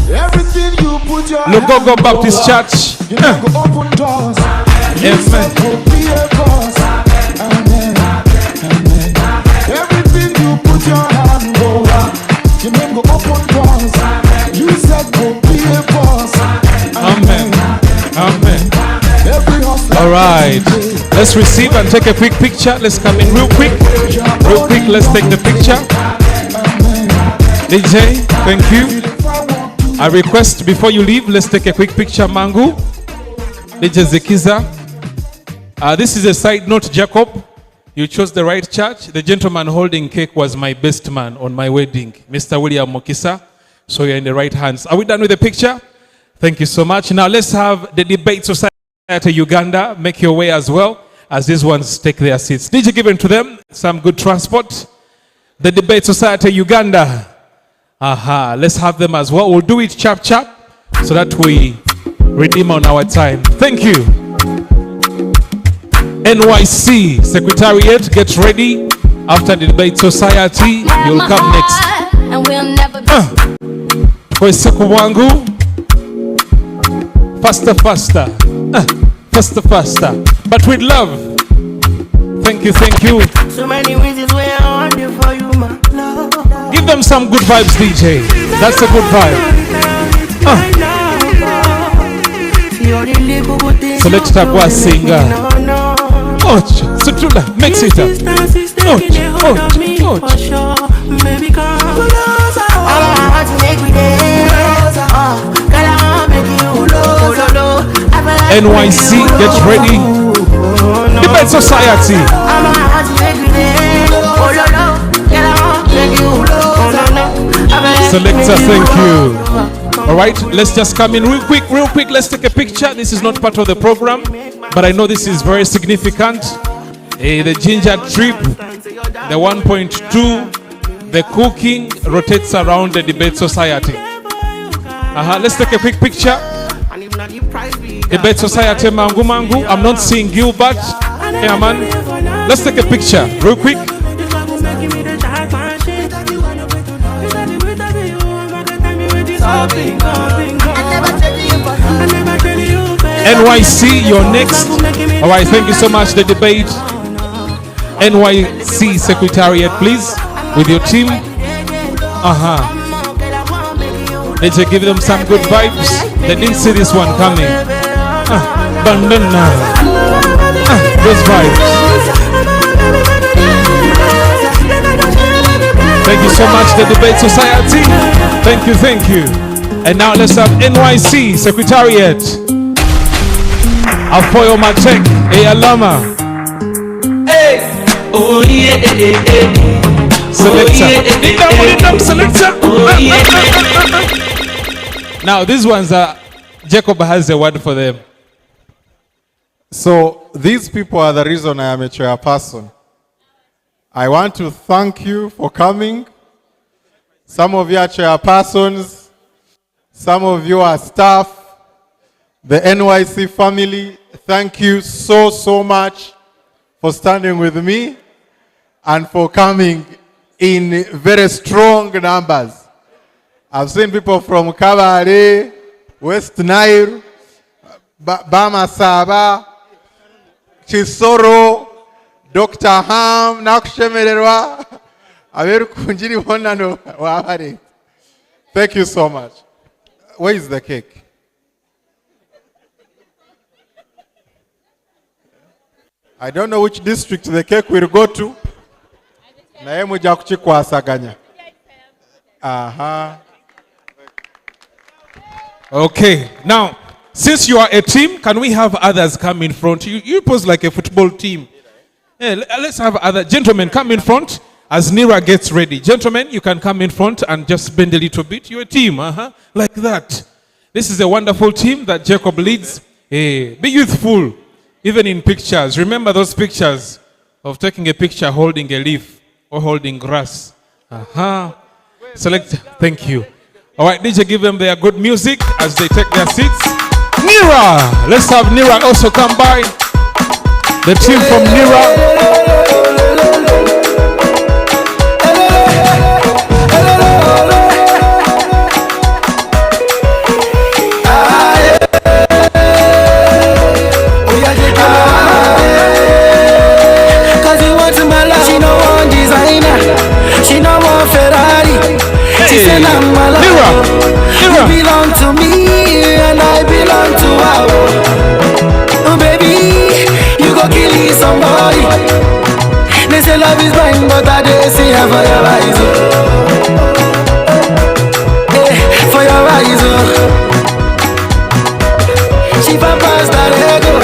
Speaker 7: Everything you put your
Speaker 4: Lugogo Baptist Church.
Speaker 7: you go open doors.
Speaker 4: Amen.
Speaker 7: Be a boss. Amen. Amen. Everything you put your hand over. You name go open doors. You said go be a boss.
Speaker 4: Amen. Amen.
Speaker 7: Every hustler.
Speaker 4: All right. Let's receive and take a quick picture. Let's come in real quick. Real quick, let's take the picture. DJ, thank you. I request before you leave, let's take a quick picture, Mangu. DJ Zekiza. This is a side note, Jacob. You chose the right church. The gentleman holding cake was my best man on my wedding, Mr. William Mokisa. So you're in the right hands. Are we done with the picture? Thank you so much. Now let's have the Debate Society Uganda make your way as well as these ones take their seats. DJ, given to them some good transport. The Debate Society Uganda. Let's have them as well. We'll do it chap so that we redeem on our time. Thank you. NYC Secretariat, get ready. After the Debate Society, you'll come next.
Speaker 6: And we'll never be
Speaker 4: Kweseko wangu. Faster. Faster. But with love. Thank you.
Speaker 8: So many reasons why I want you for you, my love.
Speaker 4: Give them some good vibes, DJ. That's a good vibe. Select Tabwa singer. Och, Sutula, mix it up. Och.
Speaker 8: Baby, come closer. I want to make me dance. Girl, I want to make you closer.
Speaker 4: NYC, get ready. Debate Society.
Speaker 8: I want to make me dance. Girl, I want to make you closer.
Speaker 4: Selector, thank you. All right, let's just come in real quick. Let's take a picture. This is not part of the program, but I know this is very significant. The ginger trip, the 1.2, the cooking rotates around the Debate Society. Let's take a quick picture. Debate Society, Mangu. I'm not seeing Gilbert. Yeah, man. Let's take a picture real quick. NYC, you're next. All right, thank you so much. The debate. NYC Secretariat, please, with your team. Let's give them some good vibes. They didn't see this one coming. Bandana. Those vibes. Thank you so much, the Debate Society. Thank you, thank you. And now let's have NYC Secretariat. Afoyo Matek, Eyalama.
Speaker 8: Hey, oh yeah,
Speaker 4: Selector. Selector. Now these ones are, Jacob has a word for them.
Speaker 1: So these people are the reason I am a chairperson. I want to thank you for coming. Some of you are chairpersons. Some of you are staff. The NYC family, thank you so, so much for standing with me and for coming in very strong numbers. I've seen people from Kabale, West Nile, Bamasaba, Chisoro, Dr. Ham, Nakushemererwa, Averu Kunjiri Honano, Wahari. Thank you so much. Where is the cake? I don't know which district the cake will go to. Naye muja kuchikwasaganya. Aha.
Speaker 4: Okay, now, since you are a team, can we have others come in front? You pose like a football team. Yeah, let's have other gentlemen come in front as Nira gets ready. Gentlemen, you can come in front and just bend a little bit. You're a team, like that. This is a wonderful team that Jacob leads. Be youthful, even in pictures. Remember those pictures of taking a picture holding a leaf or holding grass. Select. Thank you. All right, DJ, give them their good music as they take their seats. Nira! Let's have Nira also come by. The team from Nira.
Speaker 8: Cause he wants my love. She no one designer. She no one Ferrari. She said I'm my love. You belong to me and I belong to her. Oh baby, you go kill somebody. They say love is blind, but I did see her for your eyes. For your eyes. She papas that ego.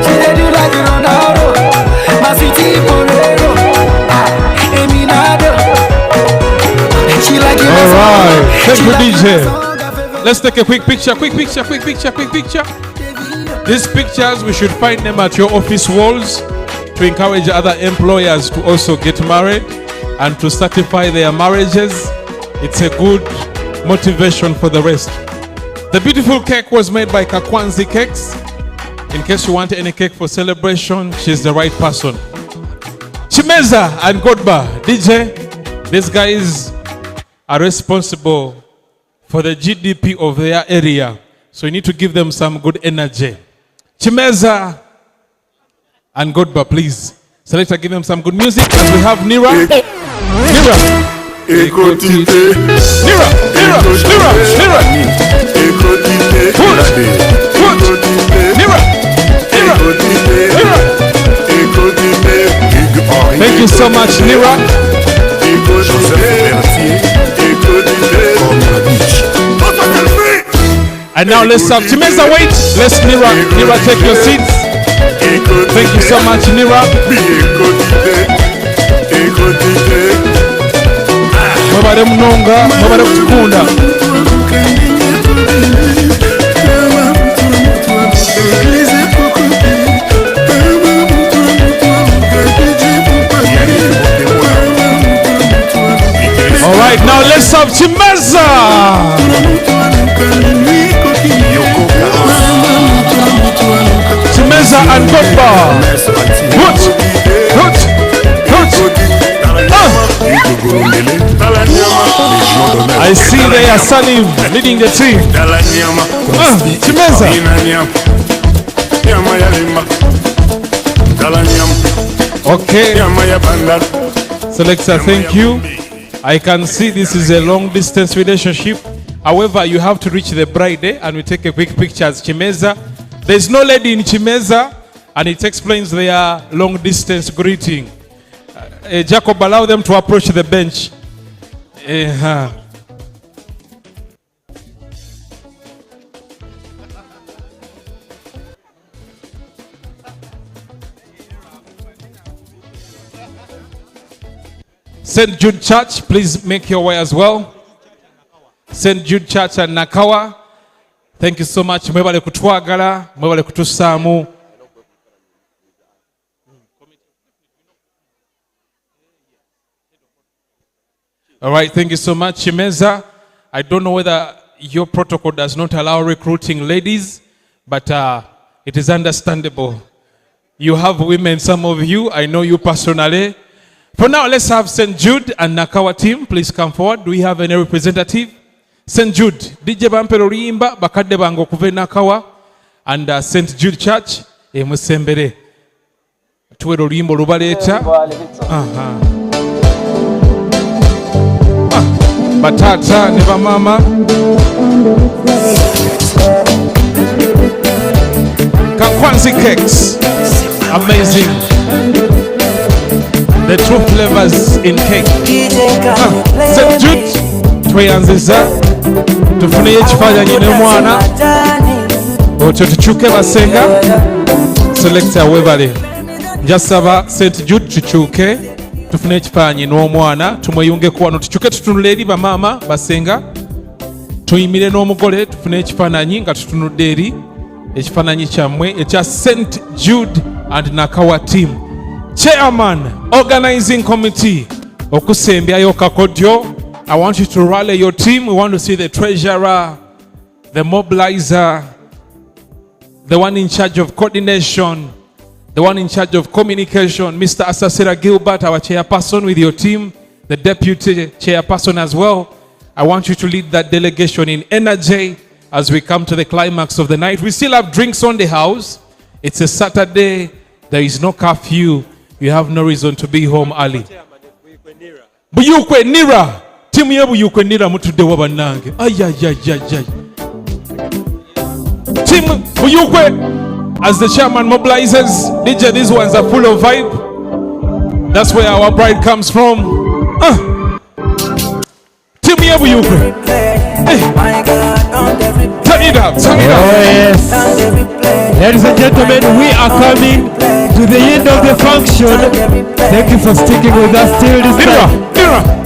Speaker 8: She did you like Ronaldo. My city Porero. Eminado. She like you.
Speaker 4: All right, thank you, DJ. Let's take a quick picture. These pictures, we should find them at your office walls to encourage other employers to also get married and to certify their marriages. It's a good motivation for the rest. The beautiful cake was made by Kakwanzi Cakes. In case you want any cake for celebration, she's the right person. Chimeza and Godba, DJ, these guys are responsible for the GDP of their area. So you need to give them some good energy. Chimeza and Godba, please. Selector, give them some good music as we have Nira. Nira. Thank you so much, Nira. And now let's have Chimeza wait. Let's Nira take your seats. Thank you so much, Nira. Mabare mnonga, mabare kukunda. All right, now let's have Chimeza. Chimeza Chimeza and Gomba. I see they are Salim leading the team. Chimeza. Okay. Selector, thank you. I can see this is a long distance relationship. However, you have to reach the bride and we take a quick picture as Chimeza. There's no lady in Chimeza and it explains their long distance greeting. Jacob, allow them to approach the bench. St. Jude Church, please make your way as well. St. Jude Church and Nakawa, thank you so much. Mwebale kutwagala, mwebale kutusamu. All right, thank you so much, Chimeza. I don't know whether your protocol does not allow recruiting ladies, but it is understandable. You have women, some of you, I know you personally. For now, let's have St. Jude and Nakawa team. Please come forward. Do we have any representative? St. Jude, DJ Bampero Rimba, Bakade Bango Kuve Nakawa, and St. Jude Church, Musembere. Tuero Rimbo Rubaleta. Batata, Neva Mama. Kankwanzi cakes. Amazing. The true flavors in cake. St. Jude, tweyanziza. Tufuniye ekifaananyi n'omwana. Otyo tukyuke basenga. Selector webale. Njasaba St. Jude tukyuke. Tufune ekifaananyi n'omwana. Tumweyungeko wano. Tukyuke tutunule eri bamaama basenga. Tuyimire n'omugole tufune ekifaananyi nga tutunudde eri. Ekifaananyi kyammwe ekya St. Jude and Nakawa team. Chairman, organizing committee, Okusembyayo Kakodyo, I want you to rally your team. We want to see the treasurer, the mobilizer, the one in charge of coordination, the one in charge of communication, Mr. Asasira Gilbert, our chairperson with your team, the deputy chairperson as well. I want you to lead that delegation in energy as we come to the climax of the night. We still have drinks on the house. It's a Saturday. There is no curfew. You have no reason to be home early. Buyukwe Nira. Timu yebu Buyukwe Nira mutude wabanange. Ayayayayay. Team Buyukwe, as the chairman mobilizes, DJ, these ones are full of vibe. That's where our bride comes from. Timu yebu Buyukwe. Hey. Turn it up, turn it up.
Speaker 9: Oh yes. Ladies and gentlemen, we are coming to the end of the function. Thank you for sticking with us till this time.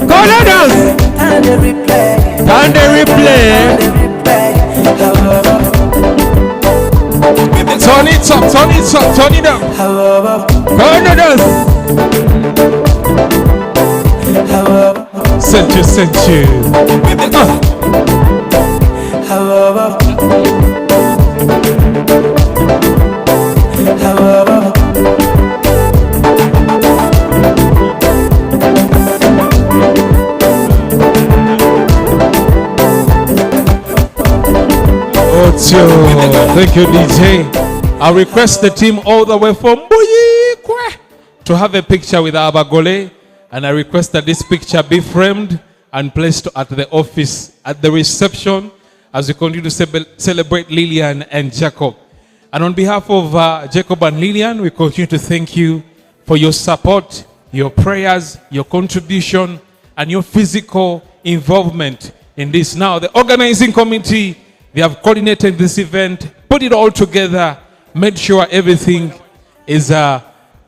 Speaker 9: Go let us! And the replay.
Speaker 4: Turn it up, turn it up, turn it up.
Speaker 9: Go let us!
Speaker 4: Sent you, sent you. Thank you, DJ. I request the team all the way from Buyikwe to have a picture with Abagole, and I request that this picture be framed and placed at the office at the reception as we continue to celebrate Lilian and Jacob. And on behalf of Jacob and Lilian, we continue to thank you for your support, your prayers, your contribution, and your physical involvement in this. Now, the organizing committee, they have coordinated this event, put it all together, made sure everything is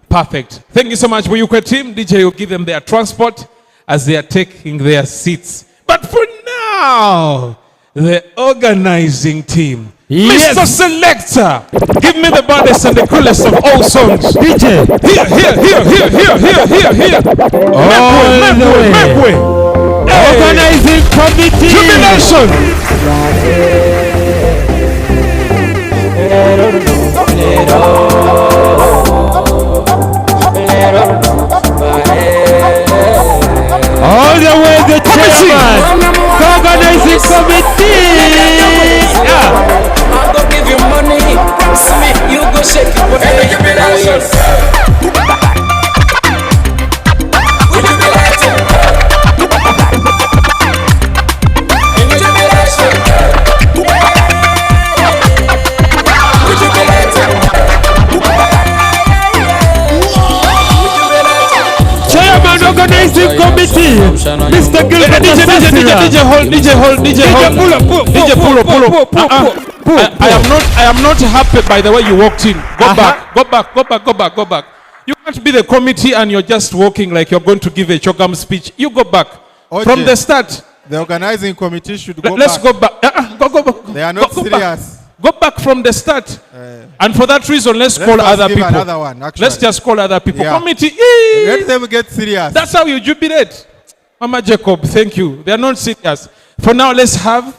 Speaker 4: perfect. Thank you so much, Buyukwe team. DJ will give them their transport as they are taking their seats. But for now, the organizing team.
Speaker 9: Yes.
Speaker 4: Mr. Selector, give me the baddest and the coolest of all songs.
Speaker 9: DJ.
Speaker 4: Here.
Speaker 9: All the way.
Speaker 4: Make way. Hey.
Speaker 9: Organizing committee.
Speaker 4: Jubilation.
Speaker 9: Let Mr. Gilbert
Speaker 4: DJ hold. I am not happy by the way you walked in. Go back. You can't be the committee and you're just walking like you're going to give a chokam speech. You go back. From the start.
Speaker 1: The organizing committee should go
Speaker 4: Let's
Speaker 1: back.
Speaker 4: go back.
Speaker 1: They are not serious.
Speaker 4: Go back from the start. And for that reason, let's call other people.
Speaker 1: Another one,
Speaker 4: let's just call other people.
Speaker 1: Yeah.
Speaker 4: Committee.
Speaker 1: Let them get serious.
Speaker 4: That's how you jubilate. Mama Jacob, thank you. They are not serious. For now, let's have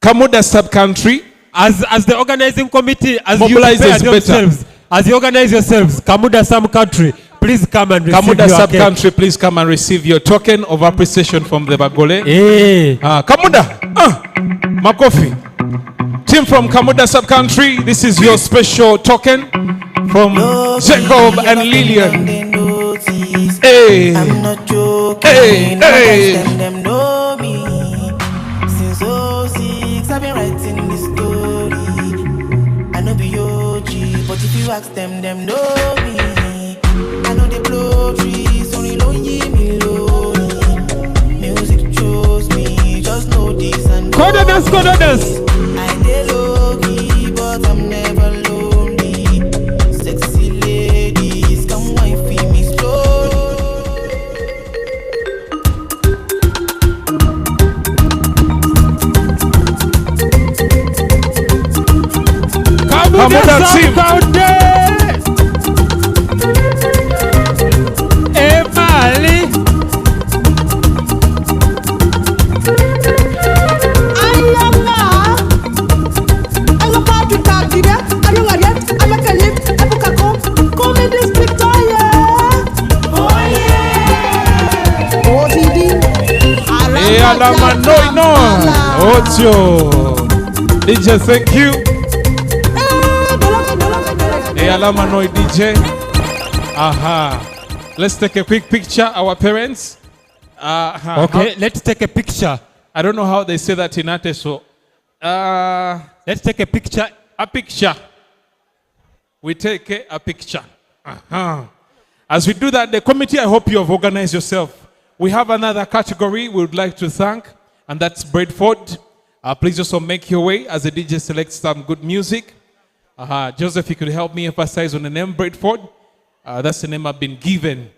Speaker 4: Kamuda sub-country.
Speaker 9: As the organizing committee, as
Speaker 4: Mobilize
Speaker 9: you prepare
Speaker 4: us
Speaker 9: yourselves, as you organize yourselves, Kamuda sub-country, please come and receive
Speaker 4: Kamuda
Speaker 9: your
Speaker 4: sub-country, please come and receive your token of appreciation from the Bagole.
Speaker 9: Hey.
Speaker 4: Kamuda, Makofi. Team from Kamuda sub-country, this is your special token from Jacob and Lilian. Hey.
Speaker 10: I'm not joking.
Speaker 4: Hey.
Speaker 10: Them know me. Since 06, I've been writing this story. I know be OG, but if you ask them know me. I know they blow trees, only lonely me lonely. Music chose me, just know this and
Speaker 9: Coordinates.
Speaker 10: I dey low key, but I'm never lonely. Sexy ladies, come wine for me slow.
Speaker 4: Kamuda team. DJ, thank you. Alamanoi DJ. Let's take a quick picture. Our parents.
Speaker 9: Okay, let's take a picture.
Speaker 4: I don't know how they say that in Ate, so
Speaker 9: let's take a picture.
Speaker 4: A picture. We take a picture. As we do that, the committee, I hope you have organized yourself. We have another category we would like to thank, and that's Bradford. Please also make your way as the DJ selects some good music. Joseph, you could help me emphasize on the name Bradford. That's the name I've been given.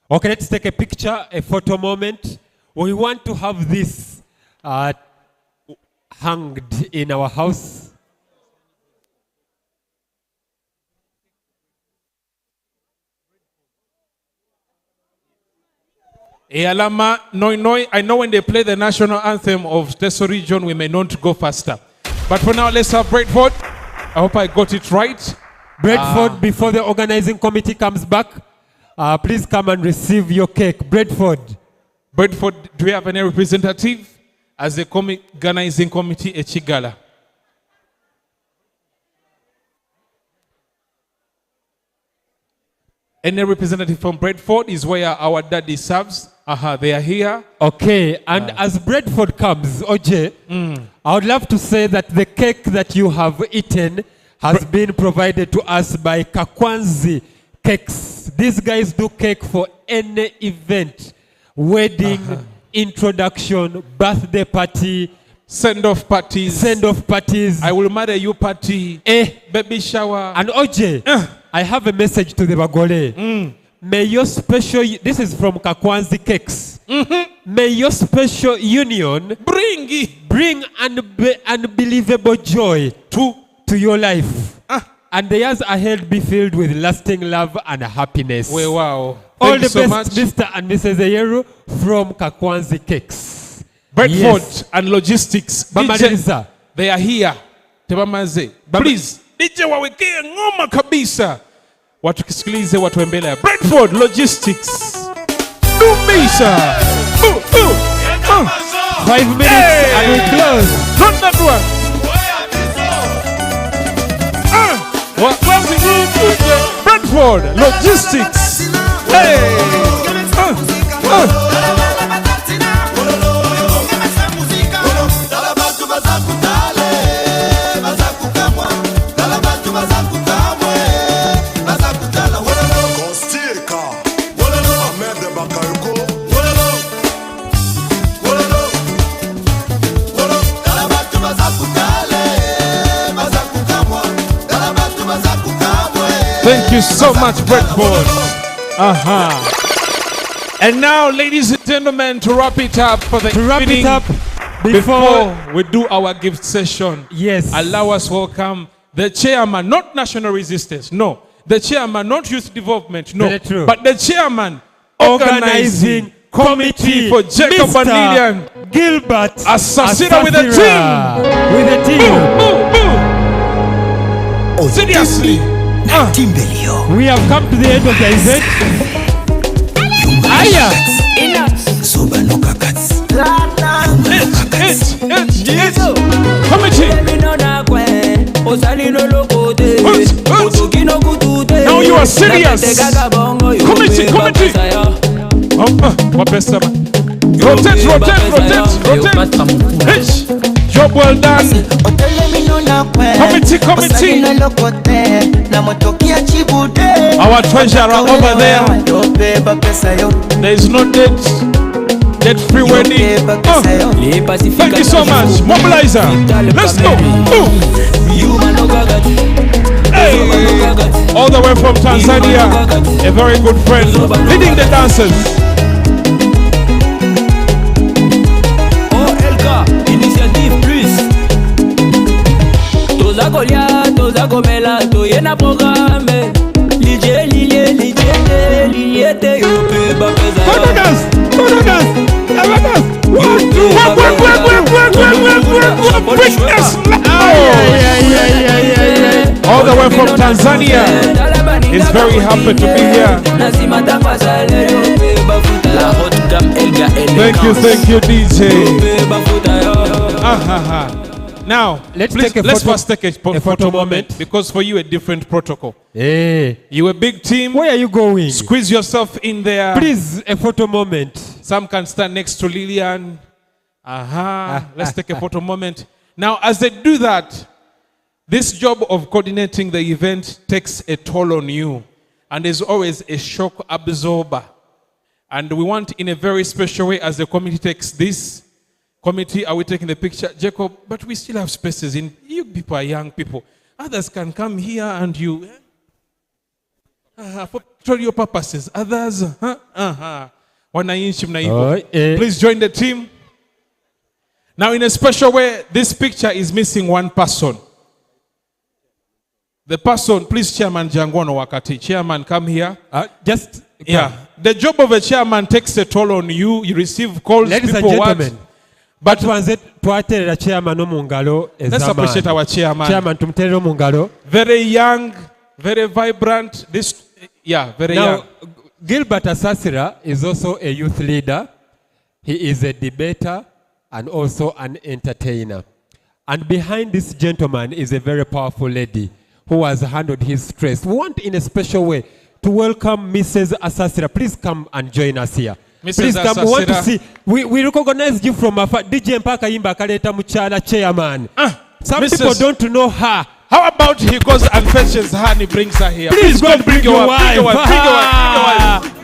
Speaker 9: Okay, let's take a picture, a photo moment. We want to have this hanged in our house.
Speaker 4: Alama Noi. I know when they play the national anthem of Teso region, we may not go faster. But for now, let's have Bradford. I hope I got it right.
Speaker 9: Bradford, before the organizing committee comes back, please come and receive your cake. Bradford,
Speaker 4: do we have any representative as the organizing committee at Chigala? Any representative from Bradford is where our daddy serves. They are here.
Speaker 9: Okay, and as Bradford comes, OJ, I would love to say that the cake that you have eaten has been provided to us by Kakwanzi Cakes. These guys do cake for any event, wedding, introduction, birthday party,
Speaker 4: send-off parties. I will marry you party. Baby shower.
Speaker 9: And OJ, I have a message to the Bagole. May your special, this is from Kakwanzi Cakes. May your special union bring unbelievable joy to your life. And the years ahead be filled with lasting love and happiness.
Speaker 4: Wow.
Speaker 9: All
Speaker 4: Thank
Speaker 9: the
Speaker 4: you so
Speaker 9: best,
Speaker 4: much.
Speaker 9: Mr. and Mrs. Ayeru from Kakwanzi Cakes.
Speaker 4: Bradford and logistics.
Speaker 9: Mama
Speaker 4: DJ,
Speaker 9: Lisa.
Speaker 4: they are here. Tebamaze. Please. DJ wawekea ngoma kabisa. Watu kisikilize watu mbele. Bradford logistics. Dumisha.
Speaker 9: 5 minutes and we close.
Speaker 4: Not that one. Bradford logistics. Thank you so much, Breadboard. And now, ladies and gentlemen, to wrap it up for the evening, before we do our gift session,
Speaker 9: yes,
Speaker 4: allow us welcome the chairman, not National Resistance, no. The chairman, not Youth Development, no. But the chairman, organizing committee for Jacob
Speaker 9: Mr.
Speaker 4: and Lilian
Speaker 9: Gilbert
Speaker 4: Assassina with a team.
Speaker 9: With a team.
Speaker 4: Oh, seriously.
Speaker 9: We have come to the end of the event. Aya.
Speaker 4: Now you are serious. Committee. Rotate. Job well done. Committee. Our treasurer over there. There is no debt-free wedding. Thank you so much. Mobilizer. Let's go. Hey. All the way from Tanzania, a very good friend, leading the dancers. All the way from Tanzania. He's very happy to be here. Thank you, DJ. Now, let's first take a photo moment, because for you a different protocol.
Speaker 9: Hey.
Speaker 4: You a big team.
Speaker 9: Where are you going?
Speaker 4: Squeeze yourself in there.
Speaker 9: Please, a photo moment.
Speaker 4: Some can stand next to Lilian. Let's take a photo moment. Now, as they do that, this job of coordinating the event takes a toll on you. And there's always a shock absorber. And we want, in a very special way, as the committee takes this, committee, are we taking the picture? Jacob, but we still have spaces in. You people are young people. Others can come here and you, for pictorial purposes. Others, Please join the team. Now, in a special way, this picture is missing one person. The person, please, Chairman Jangwono Wakati. Chairman, come here. The job of a chairman takes a toll on you. You receive calls.
Speaker 9: Ladies and gentlemen. But let's
Speaker 4: appreciate our chairman.
Speaker 9: Chairman,
Speaker 4: very young, very vibrant. Very young.
Speaker 9: Gilbert Assassira is also a youth leader. He is a debater and also an entertainer. And behind this gentleman is a very powerful lady who has handled his stress. We want, in a special way, to welcome Mrs. Assassira. Please come and join us here. Please come. We want to see. We recognize you from afar. DJ Mpaka Yimba Kaleta Muchala chairman. Some people don't know her.
Speaker 4: How about he goes and fetches her and he brings her here?
Speaker 9: Please go and bring your wife.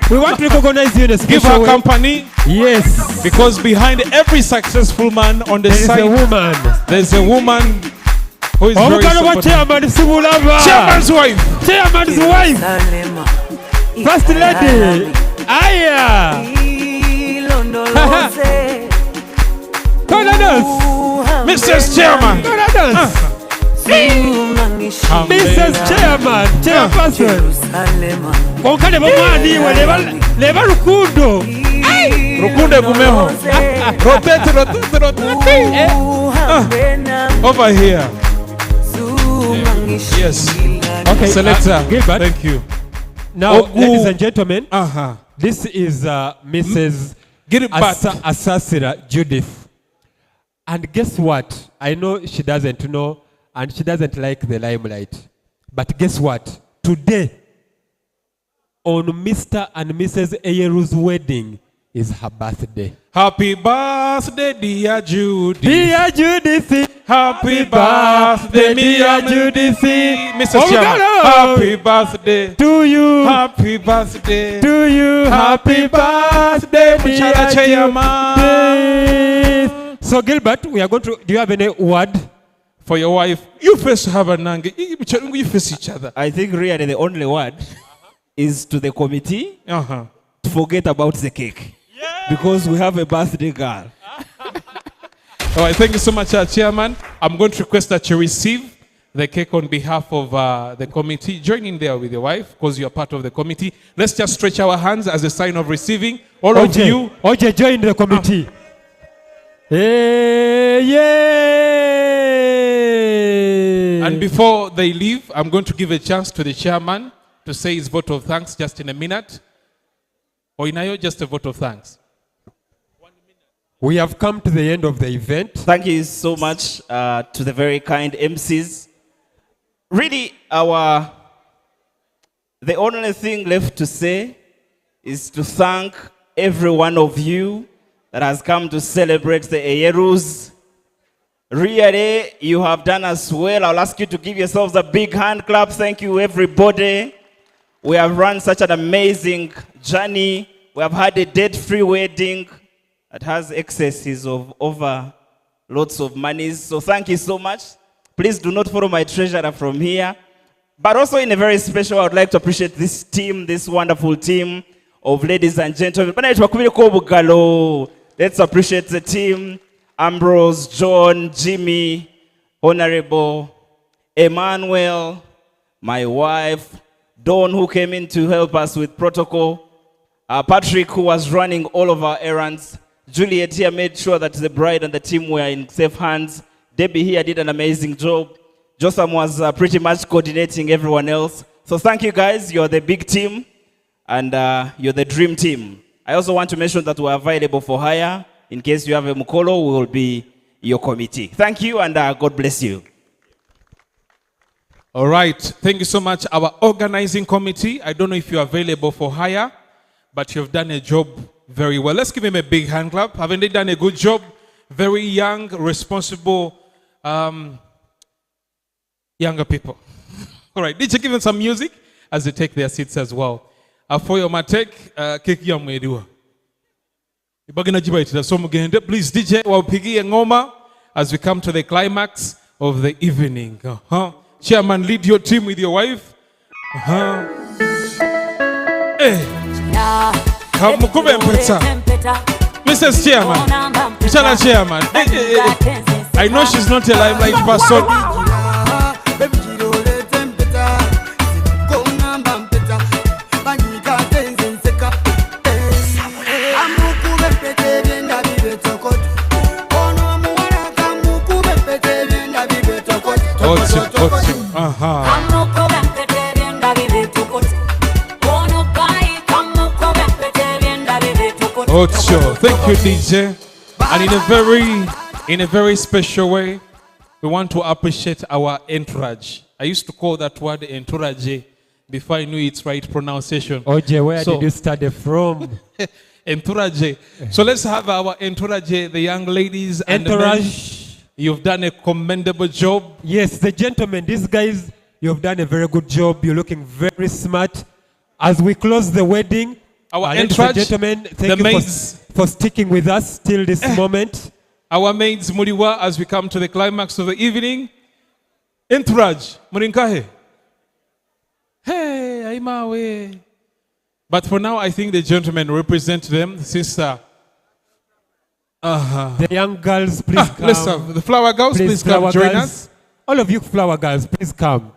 Speaker 9: We want to recognize you in a special
Speaker 4: Give her
Speaker 9: way.
Speaker 4: company.
Speaker 9: Yes.
Speaker 4: Because behind every successful man on the side, there's a woman who is very supportive. Chairman's wife.
Speaker 9: Chairman's wife. First lady. Aya.
Speaker 4: Mrs. Chairman.
Speaker 9: Mrs. Chairman. Chairperson. Konkale bomwani leva rukundo.
Speaker 4: Rukunde gumeho. Rotate. Over here. Yes.
Speaker 9: Okay.
Speaker 4: Selector.
Speaker 9: Gilbert.
Speaker 4: Thank you.
Speaker 9: Now, ladies and gentlemen, this is Mrs. Assassira Judith. And guess what? I know she doesn't know and she doesn't like the limelight. But guess what? Today, on Mr. and Mrs. Eyeru's wedding, is her birthday.
Speaker 4: Happy birthday, dear Judith.
Speaker 9: Dear Judith.
Speaker 4: Happy birthday, dear Judith. Mrs. Chairman. Happy birthday
Speaker 9: to you.
Speaker 4: Happy birthday
Speaker 9: to you.
Speaker 4: Happy birthday, dear Chairman.
Speaker 9: So Gilbert, we are going to. Do you have any word?
Speaker 4: for your wife. You first have a nange. You face each other.
Speaker 9: I think really the only word is to the committee to forget about the cake. Because we have a birthday girl.
Speaker 4: All right, thank you so much, Chairman. I'm going to request that you receive the cake on behalf of the committee. Join in there with your wife because you are part of the committee. Let's just stretch our hands as a sign of receiving. All of you.
Speaker 9: OJ, join the committee. Hey, yay!
Speaker 4: And before they leave, I'm going to give a chance to the chairman to say his vote of thanks just in a minute. Oinayo, just a vote of thanks.
Speaker 9: We have come to the end of the event.
Speaker 11: Thank you so much to the very kind MCs. Really, the only thing left to say is to thank every one of you that has come to celebrate the Eyerus. Really, you have done as well. I'll ask you to give yourselves a big hand clap. Thank you, everybody. We have run such an amazing journey. We have had a debt-free wedding that has excesses of over lots of monies. So thank you so much. Please do not follow my treasurer from here. But also in a very special, I would like to appreciate this team, this wonderful team of ladies and gentlemen. Let's appreciate the team. Ambrose, John, Jimmy, Honorable, Emmanuel, my wife, Dawn, who came in to help us with protocol, Patrick, who was running all of our errands, Juliet here made sure that the bride and the team were in safe hands. Debbie here did an amazing job. Jotham was pretty much coordinating everyone else. So thank you guys. You're the big team and you're the dream team. I also want to mention that we're available for hire. In case you have a mukolo, we will be your committee. Thank you and God bless you.
Speaker 4: All right. Thank you so much. Our organizing committee, I don't know if you're available for hire, but you've done a job very well. Let's give him a big hand clap. Haven't they done a good job? Very young, responsible, younger people. All right, did you give them some music as they take their seats as well? For your matek, keki ya mwediwa. Ibagina jibaitira so mugende. Please DJ wapigie ngoma as we come to the climax of the evening. Chairman, lead your team with your wife. Hey. Mukube mpeta. Mrs. Chairman. Mr. Chairman. I know she's not a limelight person. Ocho. Thank you, DJ. And in a very special way, we want to appreciate our entourage. I used to call that word entourage before I knew its right pronunciation.
Speaker 9: OJ, where did you study from?
Speaker 4: Entourage. So let's have our entourage, the young ladies and
Speaker 9: entourage.
Speaker 4: The men. You've done a commendable job.
Speaker 9: Yes, the gentlemen, these guys, you've done a very good job. You're looking very smart. As we close the wedding,
Speaker 4: our
Speaker 9: ladies and gentlemen, thank you for sticking with us till this moment.
Speaker 4: Our maids, Muriwa, as we come to the climax of the evening. Entourage, Murinkahe. Hey, Aimawe. But for now, I think the gentlemen represent them, sister.
Speaker 9: The young girls, please come.
Speaker 4: Let's have the flower girls, please come join us.
Speaker 9: All of you flower girls, please come.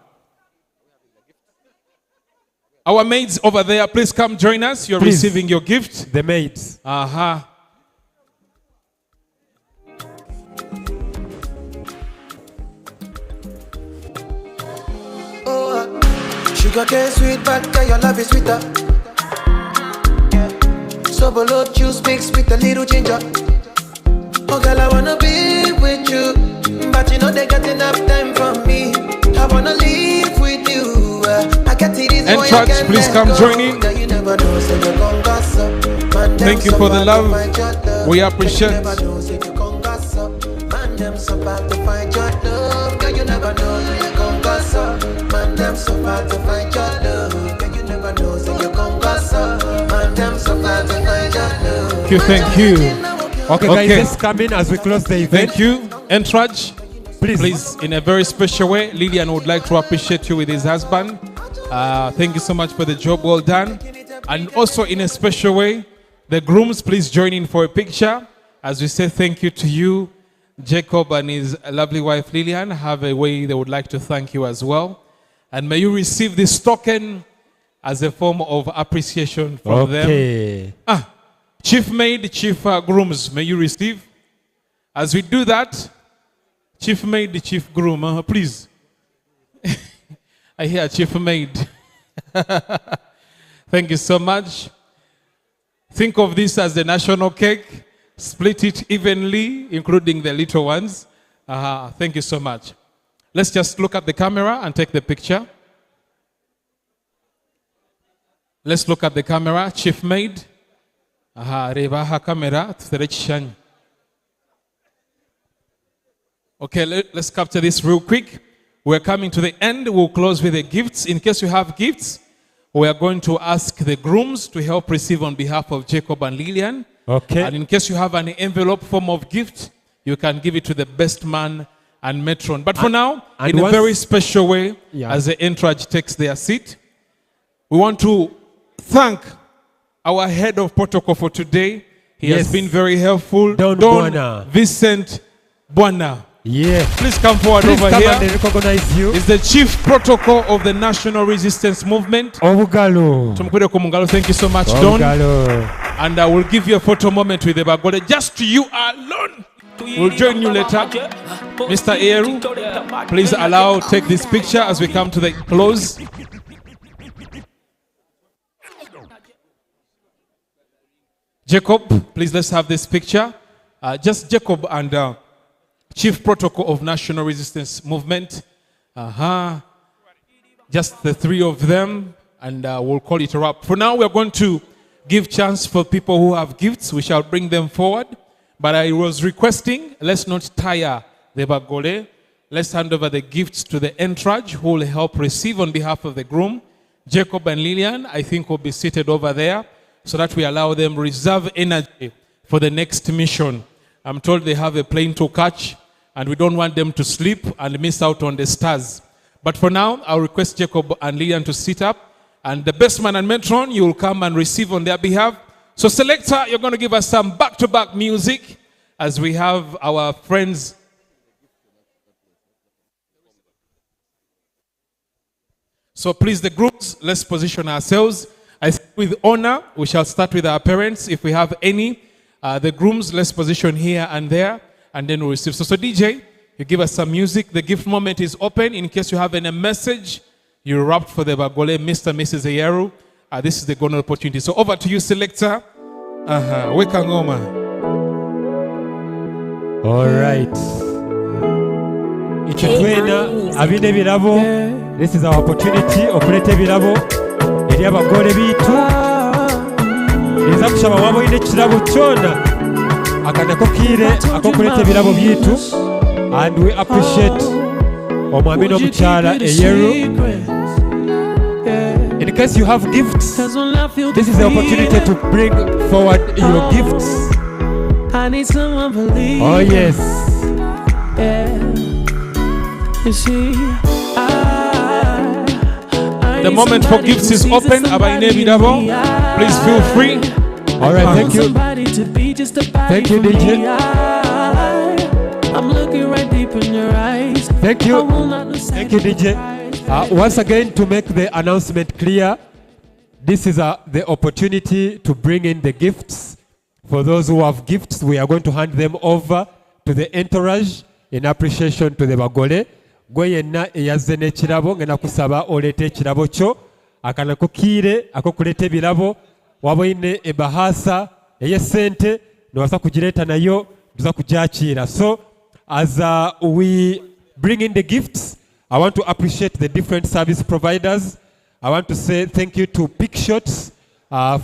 Speaker 4: Our maids over there, please come join us. You're
Speaker 9: please.
Speaker 4: Receiving your gift.
Speaker 9: The maids.
Speaker 10: Sugar cane sweet, but your love is sweeter. So below juice mixed with a little ginger. Oh girl, I wanna be with you, but you know they got enough time for me. I wanna live with you. I got it easy.
Speaker 4: And church, please come join in. Thank you for the love. We appreciate.
Speaker 9: Thank you. Okay, guys, let's come in as we close the event.
Speaker 4: Thank you. Entourage, Please, in a very special way, Lilian would like to appreciate you with his husband. Thank you so much for the job well done. And also in a special way, the grooms, please join in for a picture. As we say thank you to you, Jacob and his lovely wife Lilian have a way they would like to thank you as well. And may you receive this token as a form of appreciation from them. Chief maid, chief grooms, may you receive. As we do that, chief maid, chief groom, please. I hear chief maid. Thank you so much. Think of this as the national cake. Split it evenly, including the little ones. Thank you so much. Let's just look at the camera and take the picture. Let's look at the camera. Chief maid. Camera. Okay, let's capture this real quick. We're coming to the end. We'll close with the gifts. In case you have gifts, we are going to ask the grooms to help receive on behalf of Jacob and Lilian.
Speaker 9: Okay.
Speaker 4: And in case you have an envelope form of gift, you can give it to the best man and matron. But for now, in a very special way, as the entourage takes their seat, we want to thank our head of protocol for today. He has been very helpful. Don Vincent Bwana.
Speaker 9: Yeah.
Speaker 4: Please come forward over
Speaker 9: come
Speaker 4: here.
Speaker 9: And recognize you.
Speaker 4: He's the chief protocol of the National Resistance Movement.
Speaker 9: Obugalo.
Speaker 4: Thank you so much, Don. And I will give you a photo moment with the Bagole. Just to you alone. We'll join you later. Mr. Eru, please take this picture as we come to the close. Jacob, please let's have this picture. Just Jacob and Chief Protocol of National Resistance Movement. Just the three of them, and we'll call it a wrap. For now, we're going to give chance for people who have gifts. We shall bring them forward. But I was requesting, let's not tire the Bagole. Let's hand over the gifts to the entourage who will help receive on behalf of the groom. Jacob and Lilian, I think, will be seated over there so that we allow them reserve energy for the next mission. I'm told they have a plane to catch, and we don't want them to sleep and miss out on the stars. But for now, I'll request Jacob and Lilian to sit up. And the best man and matron, you will come and receive on their behalf. So selector, you're going to give us some back-to-back music as we have our friends. So please, the groups, let's position ourselves. I think with honor, we shall start with our parents. If we have any, the grooms, let's position here and there, and then we'll receive. So DJ, you give us some music. The gift moment is open. In case you have any message, you wrapped for the Bagole, Mr. and Mrs. Eyaru. This is the golden opportunity. So over to you, selector. Weka ngoma.
Speaker 9: All right. Ichitwena abine birabo. This is our opportunity okuleta birabo eri abagole bitu. Niza kushaba wabo ine kirabo kyona akanakokire akokuleta birabo bitu, and we appreciate omwami n'omukyala Eyeru. In case you have gifts, this is the opportunity to bring forward your gifts.
Speaker 8: I need someone to believe.
Speaker 9: Oh yes.
Speaker 8: You see,
Speaker 4: the moment for gifts is open. Please feel free.
Speaker 9: All right, thank you. Thank you, DJ.
Speaker 8: I'm looking right deep in your eyes.
Speaker 9: Thank you. Thank you, DJ. Once again, to make the announcement clear, this is the opportunity to bring in the gifts. For those who have gifts, we are going to hand them over to the entourage in appreciation to the Bagole. Gwe yenna eyazze n'ekirabo ngenda kusaba oleete ekirabo kyo akanakukire akokuleta ebirabo waba oyine ebahasa ey'essente nowasa kugireeta nayo tuza kugyakira. So as we bring in the gifts, I want to appreciate the different service providers. I want to say thank you to Pick Shots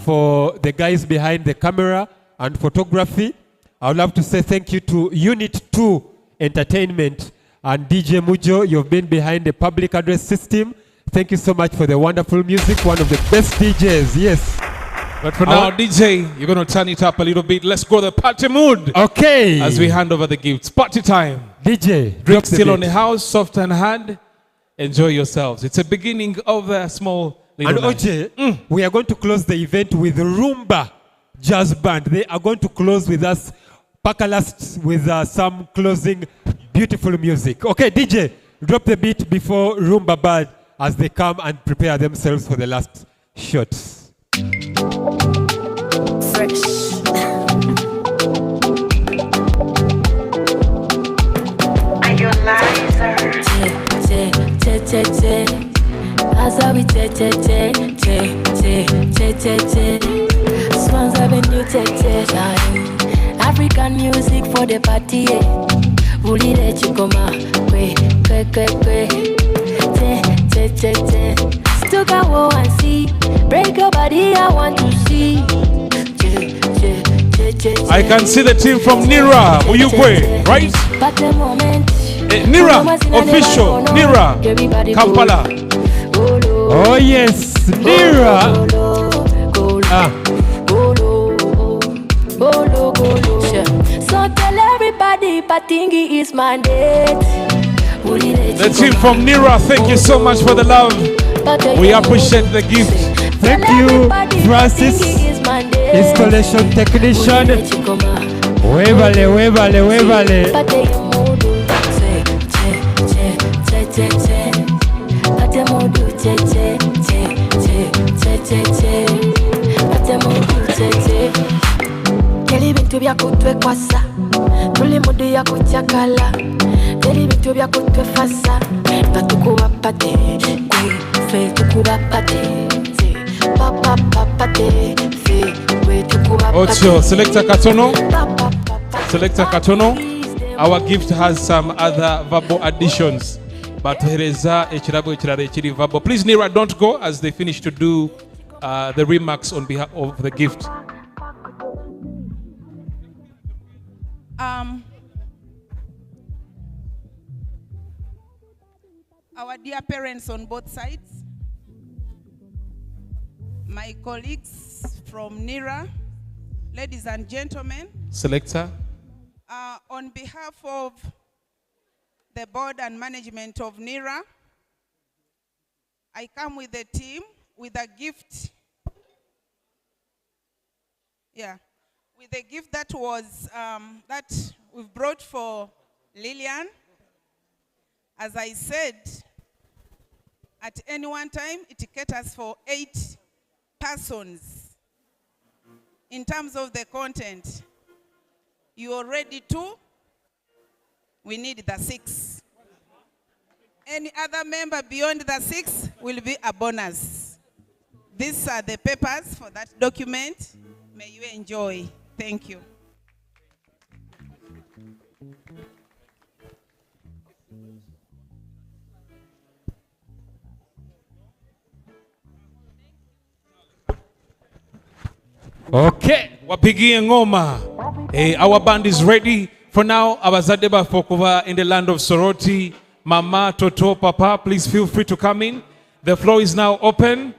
Speaker 9: for the guys behind the camera and photography. I would love to say thank you to Unit 2 Entertainment and DJ Mujo. You've been behind the public address system. Thank you so much for the wonderful music. One of the best DJs, yes.
Speaker 4: But for now, DJ, you're going to turn it up a little bit. Let's go the party mood.
Speaker 9: Okay.
Speaker 4: As we hand over the gifts. Party time.
Speaker 9: DJ, drop
Speaker 4: Drinks
Speaker 9: the
Speaker 4: still
Speaker 9: beat.
Speaker 4: on the house, soft and hard. Enjoy yourselves. It's a beginning of a small little
Speaker 9: And
Speaker 4: night.
Speaker 9: Oche, we are going to close the event with Rumba Jazz Band. They are going to close with us, Pakalast, with some closing beautiful music. Okay, DJ, drop the beat before Rumba Band as they come and prepare themselves for the last shots.
Speaker 6: Fresh. Are you liar? Azabi Swans Avenue African music for the party. Ulile chikoma kwe kwe kwe kwe Stuka wo and see. Break your body, I want to see.
Speaker 4: I can see the team from Nira, Uyugwe, right?
Speaker 6: But the moment
Speaker 4: Nira, official, Nira, Kampala.
Speaker 9: Oh yes, Nira.
Speaker 6: So tell everybody, Patingi is mandate.
Speaker 4: The team from Nira, thank you so much for the love. We appreciate the gift.
Speaker 9: Thank you, Francis, installation technician. Wevale, wevale, wevale.
Speaker 6: Teli bintu bya kutwe kwasa, tuli mudu ya kuchakala. Teli bintu bya kutwe fasa, batukuba pate, kwe fe tukuba pate, papa pate, fe kwe tukuba pate.
Speaker 4: Ocho, Selector Katono. Selector Katono. Our gift has some other verbal additions, but hereza echirabo echirare echiri verbal. Please, Nira, don't go as they finish to do the remarks on behalf of the gift.
Speaker 12: Our dear parents on both sides, my colleagues from NIRA, ladies and gentlemen.
Speaker 4: Selector.
Speaker 12: On behalf of the board and management of NIRA, I come with the team with a gift. Yeah, with a gift that was that we've brought for Lilian. As I said, at any one time, it caters for 8 persons. In terms of the content, you are ready to? We need the 6. Any other member beyond the 6 will be a bonus. These are the papers for that document. May you enjoy. Thank you.
Speaker 4: Okay, wapigie ngoma. Our band is ready for now. Abazadeba Fokuva in the land of Soroti. Mama, Toto, Papa, please feel free to come in. The floor is now open.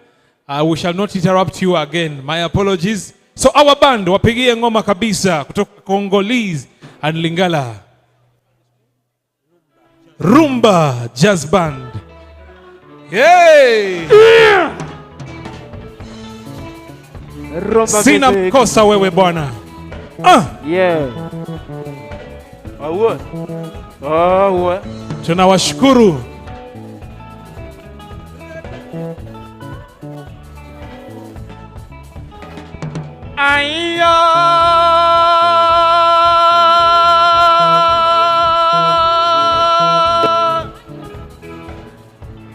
Speaker 4: We shall not interrupt you again. My apologies. So our band, wapigie ngoma kabisa kutoka Congolese and Lingala. Rumba Jazz Band. Yay! Yeah! Sina mkosa wewe bwana.
Speaker 13: Yeah.
Speaker 4: Tunawashukuru.
Speaker 13: Aiyo.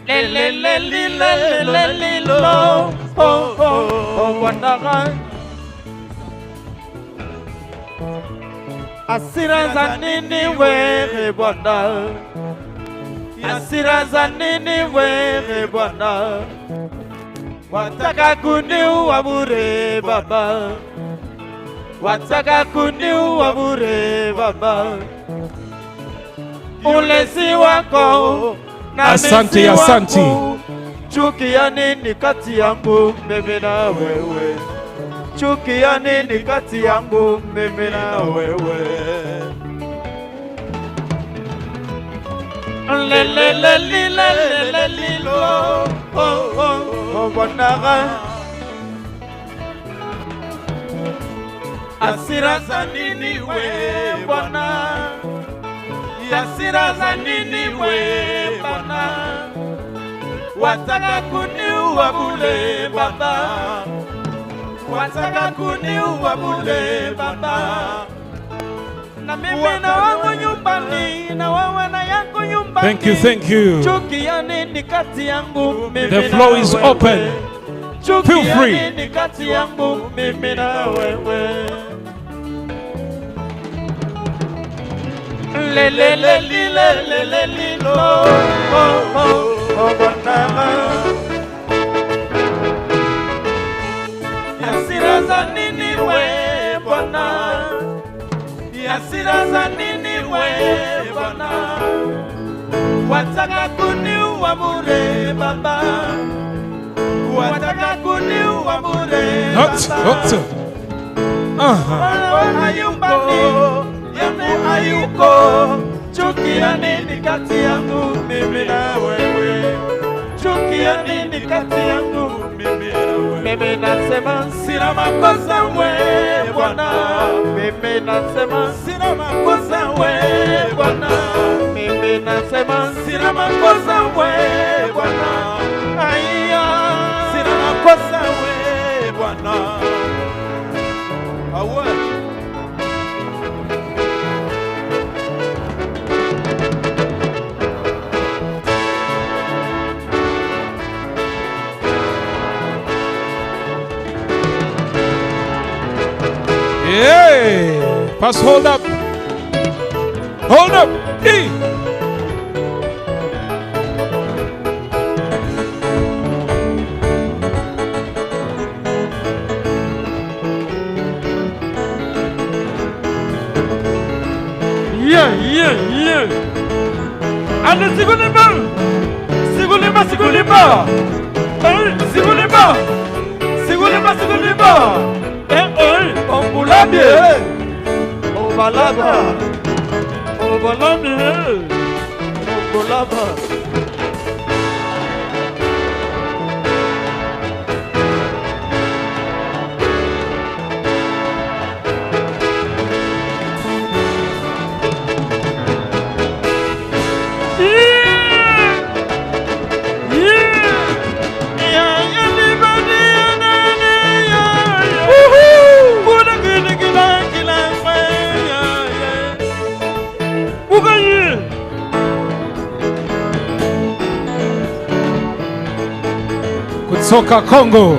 Speaker 13: Le oh wanaga. Asira za nini wewe bwana? Asira za nini wewe bwana? Wataka kuniua bure baba. Wataka kuniua bure baba. Ulezi wako na
Speaker 4: asante, asante.
Speaker 13: Chuki ya nini kati yangu mimi na wewe? Chuki ya nini kati yangu mimi na wewe? Hasira za nini we Bwana? Hasira za nini we Bwana? Wataka kuniua bure Baba, wataka kuniua bure Baba. Na mimi na wangu nyumbani, na wana yangu nyumbani.
Speaker 4: Thank you, thank you.
Speaker 13: Chuki ya nini kati yangu mimi
Speaker 4: The floor is open. Feel free.
Speaker 13: Nini kati yangu mimi na wewe? Le le le li le le le li lo oh oh oh Bwana. Hasira za nini we Bwana? Hasira za nini we Bwana? Wataka kuniua bure Baba, wataka kuniua bure Baba. Hayuko chuki ya nini kati yangu mimi na wewe? Chuki ya nini kati yangu mimi na wewe? Mimi nasema sina makosa we Bwana, mimi nasema sina makosa we Bwana, mimi nasema sina makosa we Bwana, aiya sina makosa we Bwana. Awe
Speaker 4: Yeah. Pass, hold up. Hold up. Hey.
Speaker 13: Yeah. And Sigulima. Ombulabi. Obalaba.
Speaker 4: Soka Congo.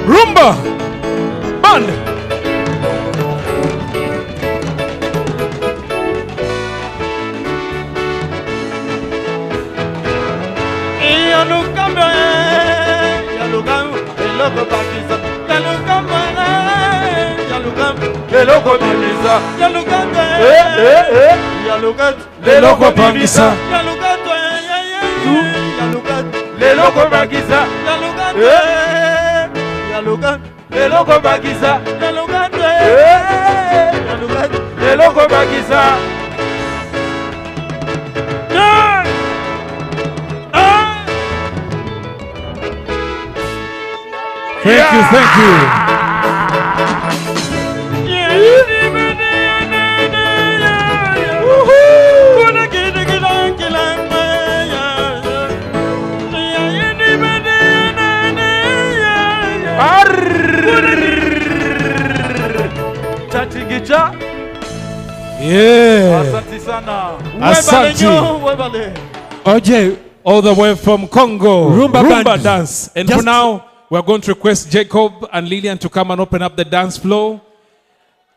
Speaker 4: Rumba. Band.
Speaker 13: Leloko Bangisa. Leloko Bangisa. Leloko Bangisa. Leloko Bangisa.
Speaker 4: Thank you. Yeah.
Speaker 13: Asante.
Speaker 4: OJ, all the way from Congo.
Speaker 9: Rumba
Speaker 4: dance. And for now, we're going to request Jacob and Lilian to come and open up the dance floor.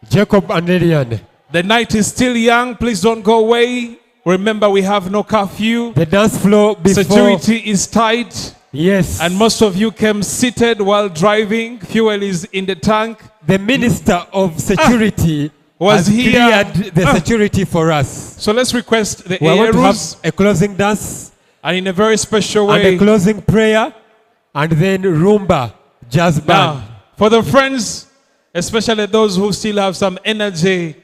Speaker 9: Jacob and Lilian.
Speaker 4: The night is still young. Please don't go away. Remember, we have no curfew.
Speaker 9: The dance floor before.
Speaker 4: Security is tight.
Speaker 9: Yes.
Speaker 4: And most of you came seated while driving. Fuel is in the tank.
Speaker 9: The Minister of Security
Speaker 4: was here.
Speaker 9: Cleared the security for us.
Speaker 4: So let's request the
Speaker 9: we are going to have
Speaker 4: Aerus.
Speaker 9: a closing dance.
Speaker 4: And in a very special way.
Speaker 9: And a closing prayer. And then rumba, jazz band.
Speaker 4: Now, for the friends, especially those who still have some energy,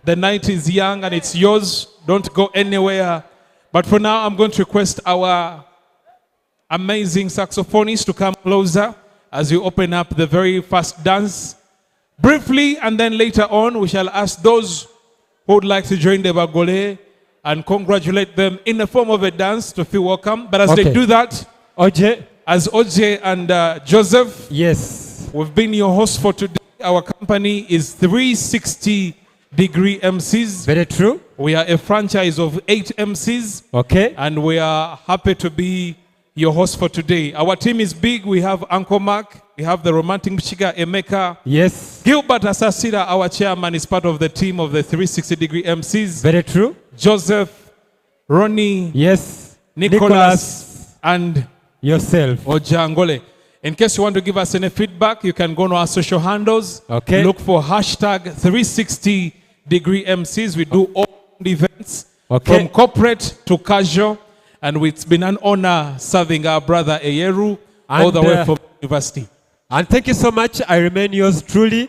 Speaker 4: the night is young and it's yours. Don't go anywhere. But for now, I'm going to request our amazing saxophonist to come closer as we open up the very first dance. Briefly, and then later on, we shall ask those who would like to join the Bagole and congratulate them in the form of a dance to feel welcome. But as they do that, as OJ and Joseph,
Speaker 9: yes,
Speaker 4: we've been your hosts for today. Our company is 360 Degree MCs.
Speaker 9: Very true.
Speaker 4: We are a franchise of 8 MCs.
Speaker 9: Okay.
Speaker 4: And we are happy to be your host for today. Our team is big. We have Uncle Mark. We have the romantic Michiga Emeka.
Speaker 9: Yes.
Speaker 4: Gilbert Asasira, our chairman, is part of the team of the 360 Degree MCs.
Speaker 9: Very true.
Speaker 4: Joseph, Ronnie.
Speaker 9: Yes.
Speaker 4: Nicholas. And
Speaker 9: yourself.
Speaker 4: Ojangole. In case you want to give us any feedback, you can go to our social handles.
Speaker 9: Okay.
Speaker 4: Look for hashtag 360 Degree MCs. We do all events, from corporate to casual. And it's been an honor serving our brother Eyeru all the way from university.
Speaker 9: And thank you so much. I remain yours truly,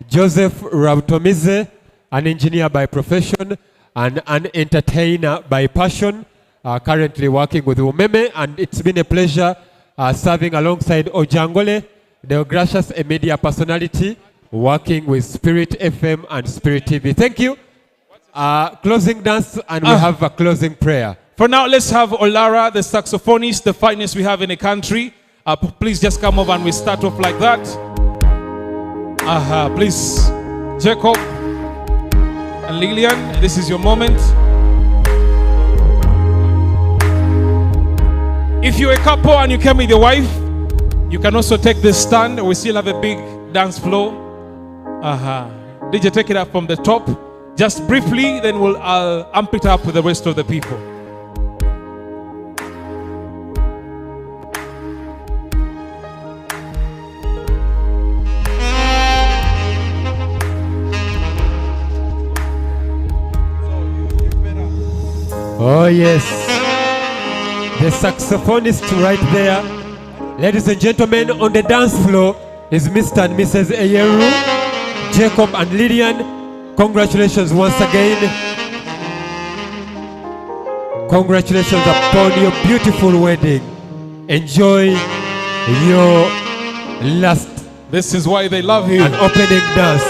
Speaker 9: Joseph Rautomize, an engineer by profession and an entertainer by passion, currently working with Umeme. And it's been a pleasure serving alongside Ojangole, the gracious media personality, working with Spirit FM and Spirit TV. Thank you. Closing dance, and we have a closing prayer.
Speaker 4: For now, let's have Olara, the saxophonist, the finest we have in the country. Please just come over and we start off like that. Please, Jacob and Lilian, this is your moment. If you're a couple and you came with your wife, you can also take this stand. We still have a big dance floor. DJ, take it up from the top. Just briefly, then I'll amp it up with the rest of the people.
Speaker 9: Oh yes, the saxophonist right there. Ladies and gentlemen, on the dance floor is Mr. and Mrs. Eyeru, Jacob and Lilian. Congratulations once again. Congratulations upon your beautiful wedding. Enjoy your last.
Speaker 4: This is why they love you.
Speaker 9: An opening dance.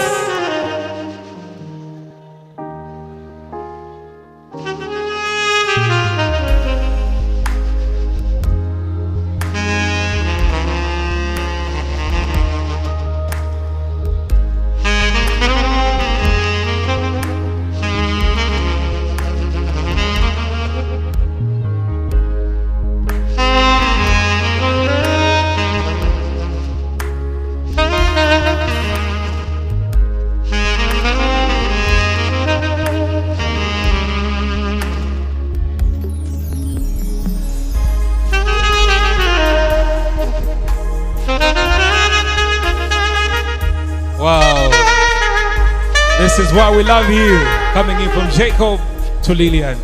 Speaker 4: This is why we love you. Coming in from Jacob to Lilian.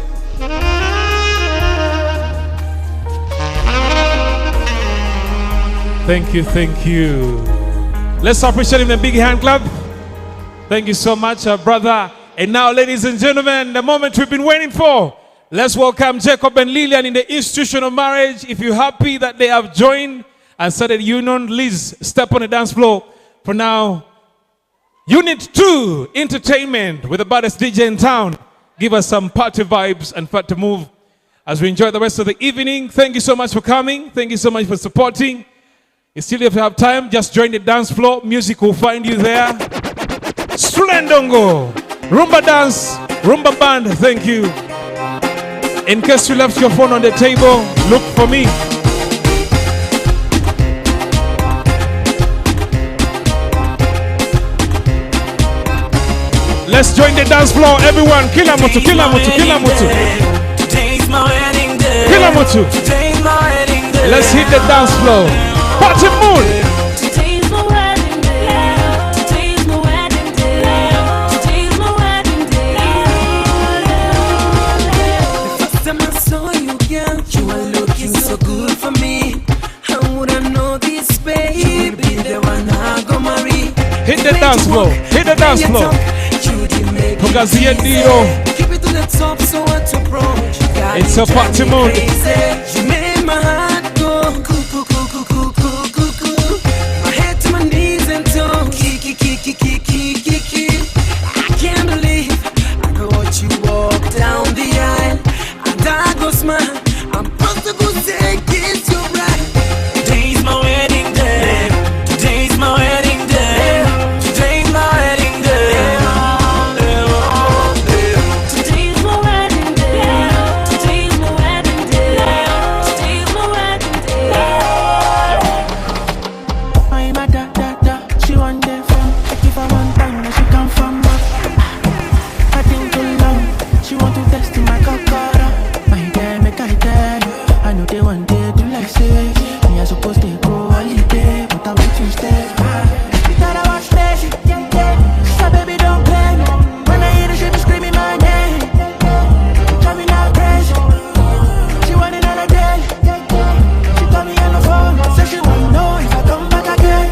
Speaker 4: Thank you, thank you. Let's appreciate him in a big hand clap. Thank you so much, brother. And now, ladies and gentlemen, the moment we've been waiting for. Let's welcome Jacob and Lilian in the institution of marriage. If you're happy that they have joined and started union, please step on the dance floor. For now, Unit 2, entertainment with the baddest DJ in town. Give us some party vibes and fat to move as we enjoy the rest of the evening. Thank you so much for coming. Thank you so much for supporting. You still have time, just join the dance floor. Music will find you there. Slendongo, Rumba dance, Rumba band, thank you. In case you left your phone on the table, look for me. Let's join the dance floor, everyone. Kilamutu, Kilamutu, Kilamutu. Kilamutu. Let's hit the dance floor. Party mood.
Speaker 14: Today's my wedding day. Today's my wedding day. Today's my wedding day.
Speaker 10: The first time I saw you, girl, you were looking so good for me. How would I know this, baby? You will be the one I go marry.
Speaker 4: Hit the dance floor. Hit the dance floor.
Speaker 10: You did make
Speaker 4: Keep
Speaker 10: it to the top, so what to approach.
Speaker 4: It's a party mood.
Speaker 8: You made my heart go cuckoo, cuckoo, cuckoo, cuckoo, cuckoo. My head to my knees and tongue. Kiki, kiki, kiki, kiki. I can't believe I could watch you walk down the aisle. And I go smile. I'm supposed to go say it's your right. Today's my wedding day. Today's my wedding day. Today's my wedding day.
Speaker 14: Today's my wedding day. Today's my wedding day. Today's my wedding day.
Speaker 10: My da, she want them from. I give her one time, now she come from up. I think too long, she want to test in my cockara. My damn, make I tell you, I know they want day to like say. Me I supposed to go holiday, but I wait instead. That I was lazy, so baby don't play. When I hear the shit, be screaming my name. Driving out crazy. She want another day. She call me on the phone, say she wanna know if I come back again.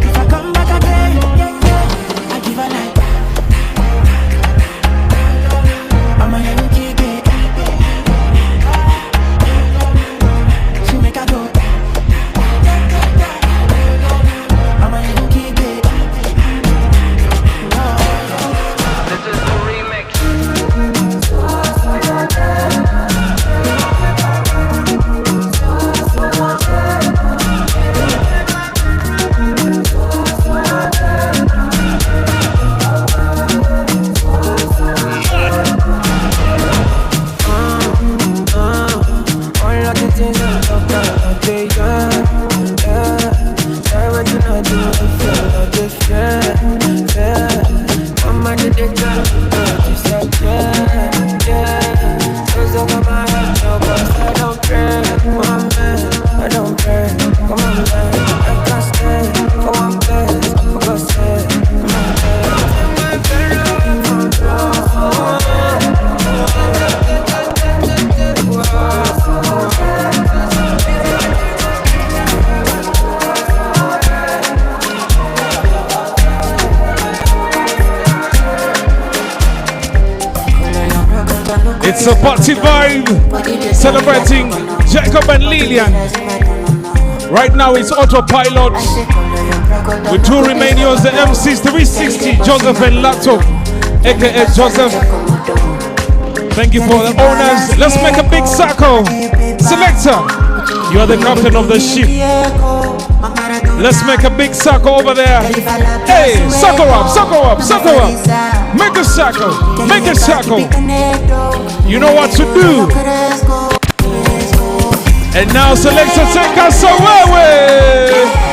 Speaker 10: If I come back again, I give her like I'm a little kid. She make her go. I'm a little kid. All of the things I talk about, okay, yeah. What you not do, I feel just yeah. Mama did the job, just like yeah. So come my head, no, but I don't pray, my man, I don't pray. Come on, man, I can't stay for one place, for God's sake, come on, man.
Speaker 4: It's a party vibe, celebrating Jacob and Lilian. Right now it's autopilot with two Romanians, the MCs 360, Joseph and Lato, aka Joseph. Thank you for the owners. Let's make a big circle. Selector, you are the captain of the ship. Let's make a big circle over there. Hey, circle up, circle up, circle up. Make a circle, make a circle. You know what to do. And now Selector, take us away.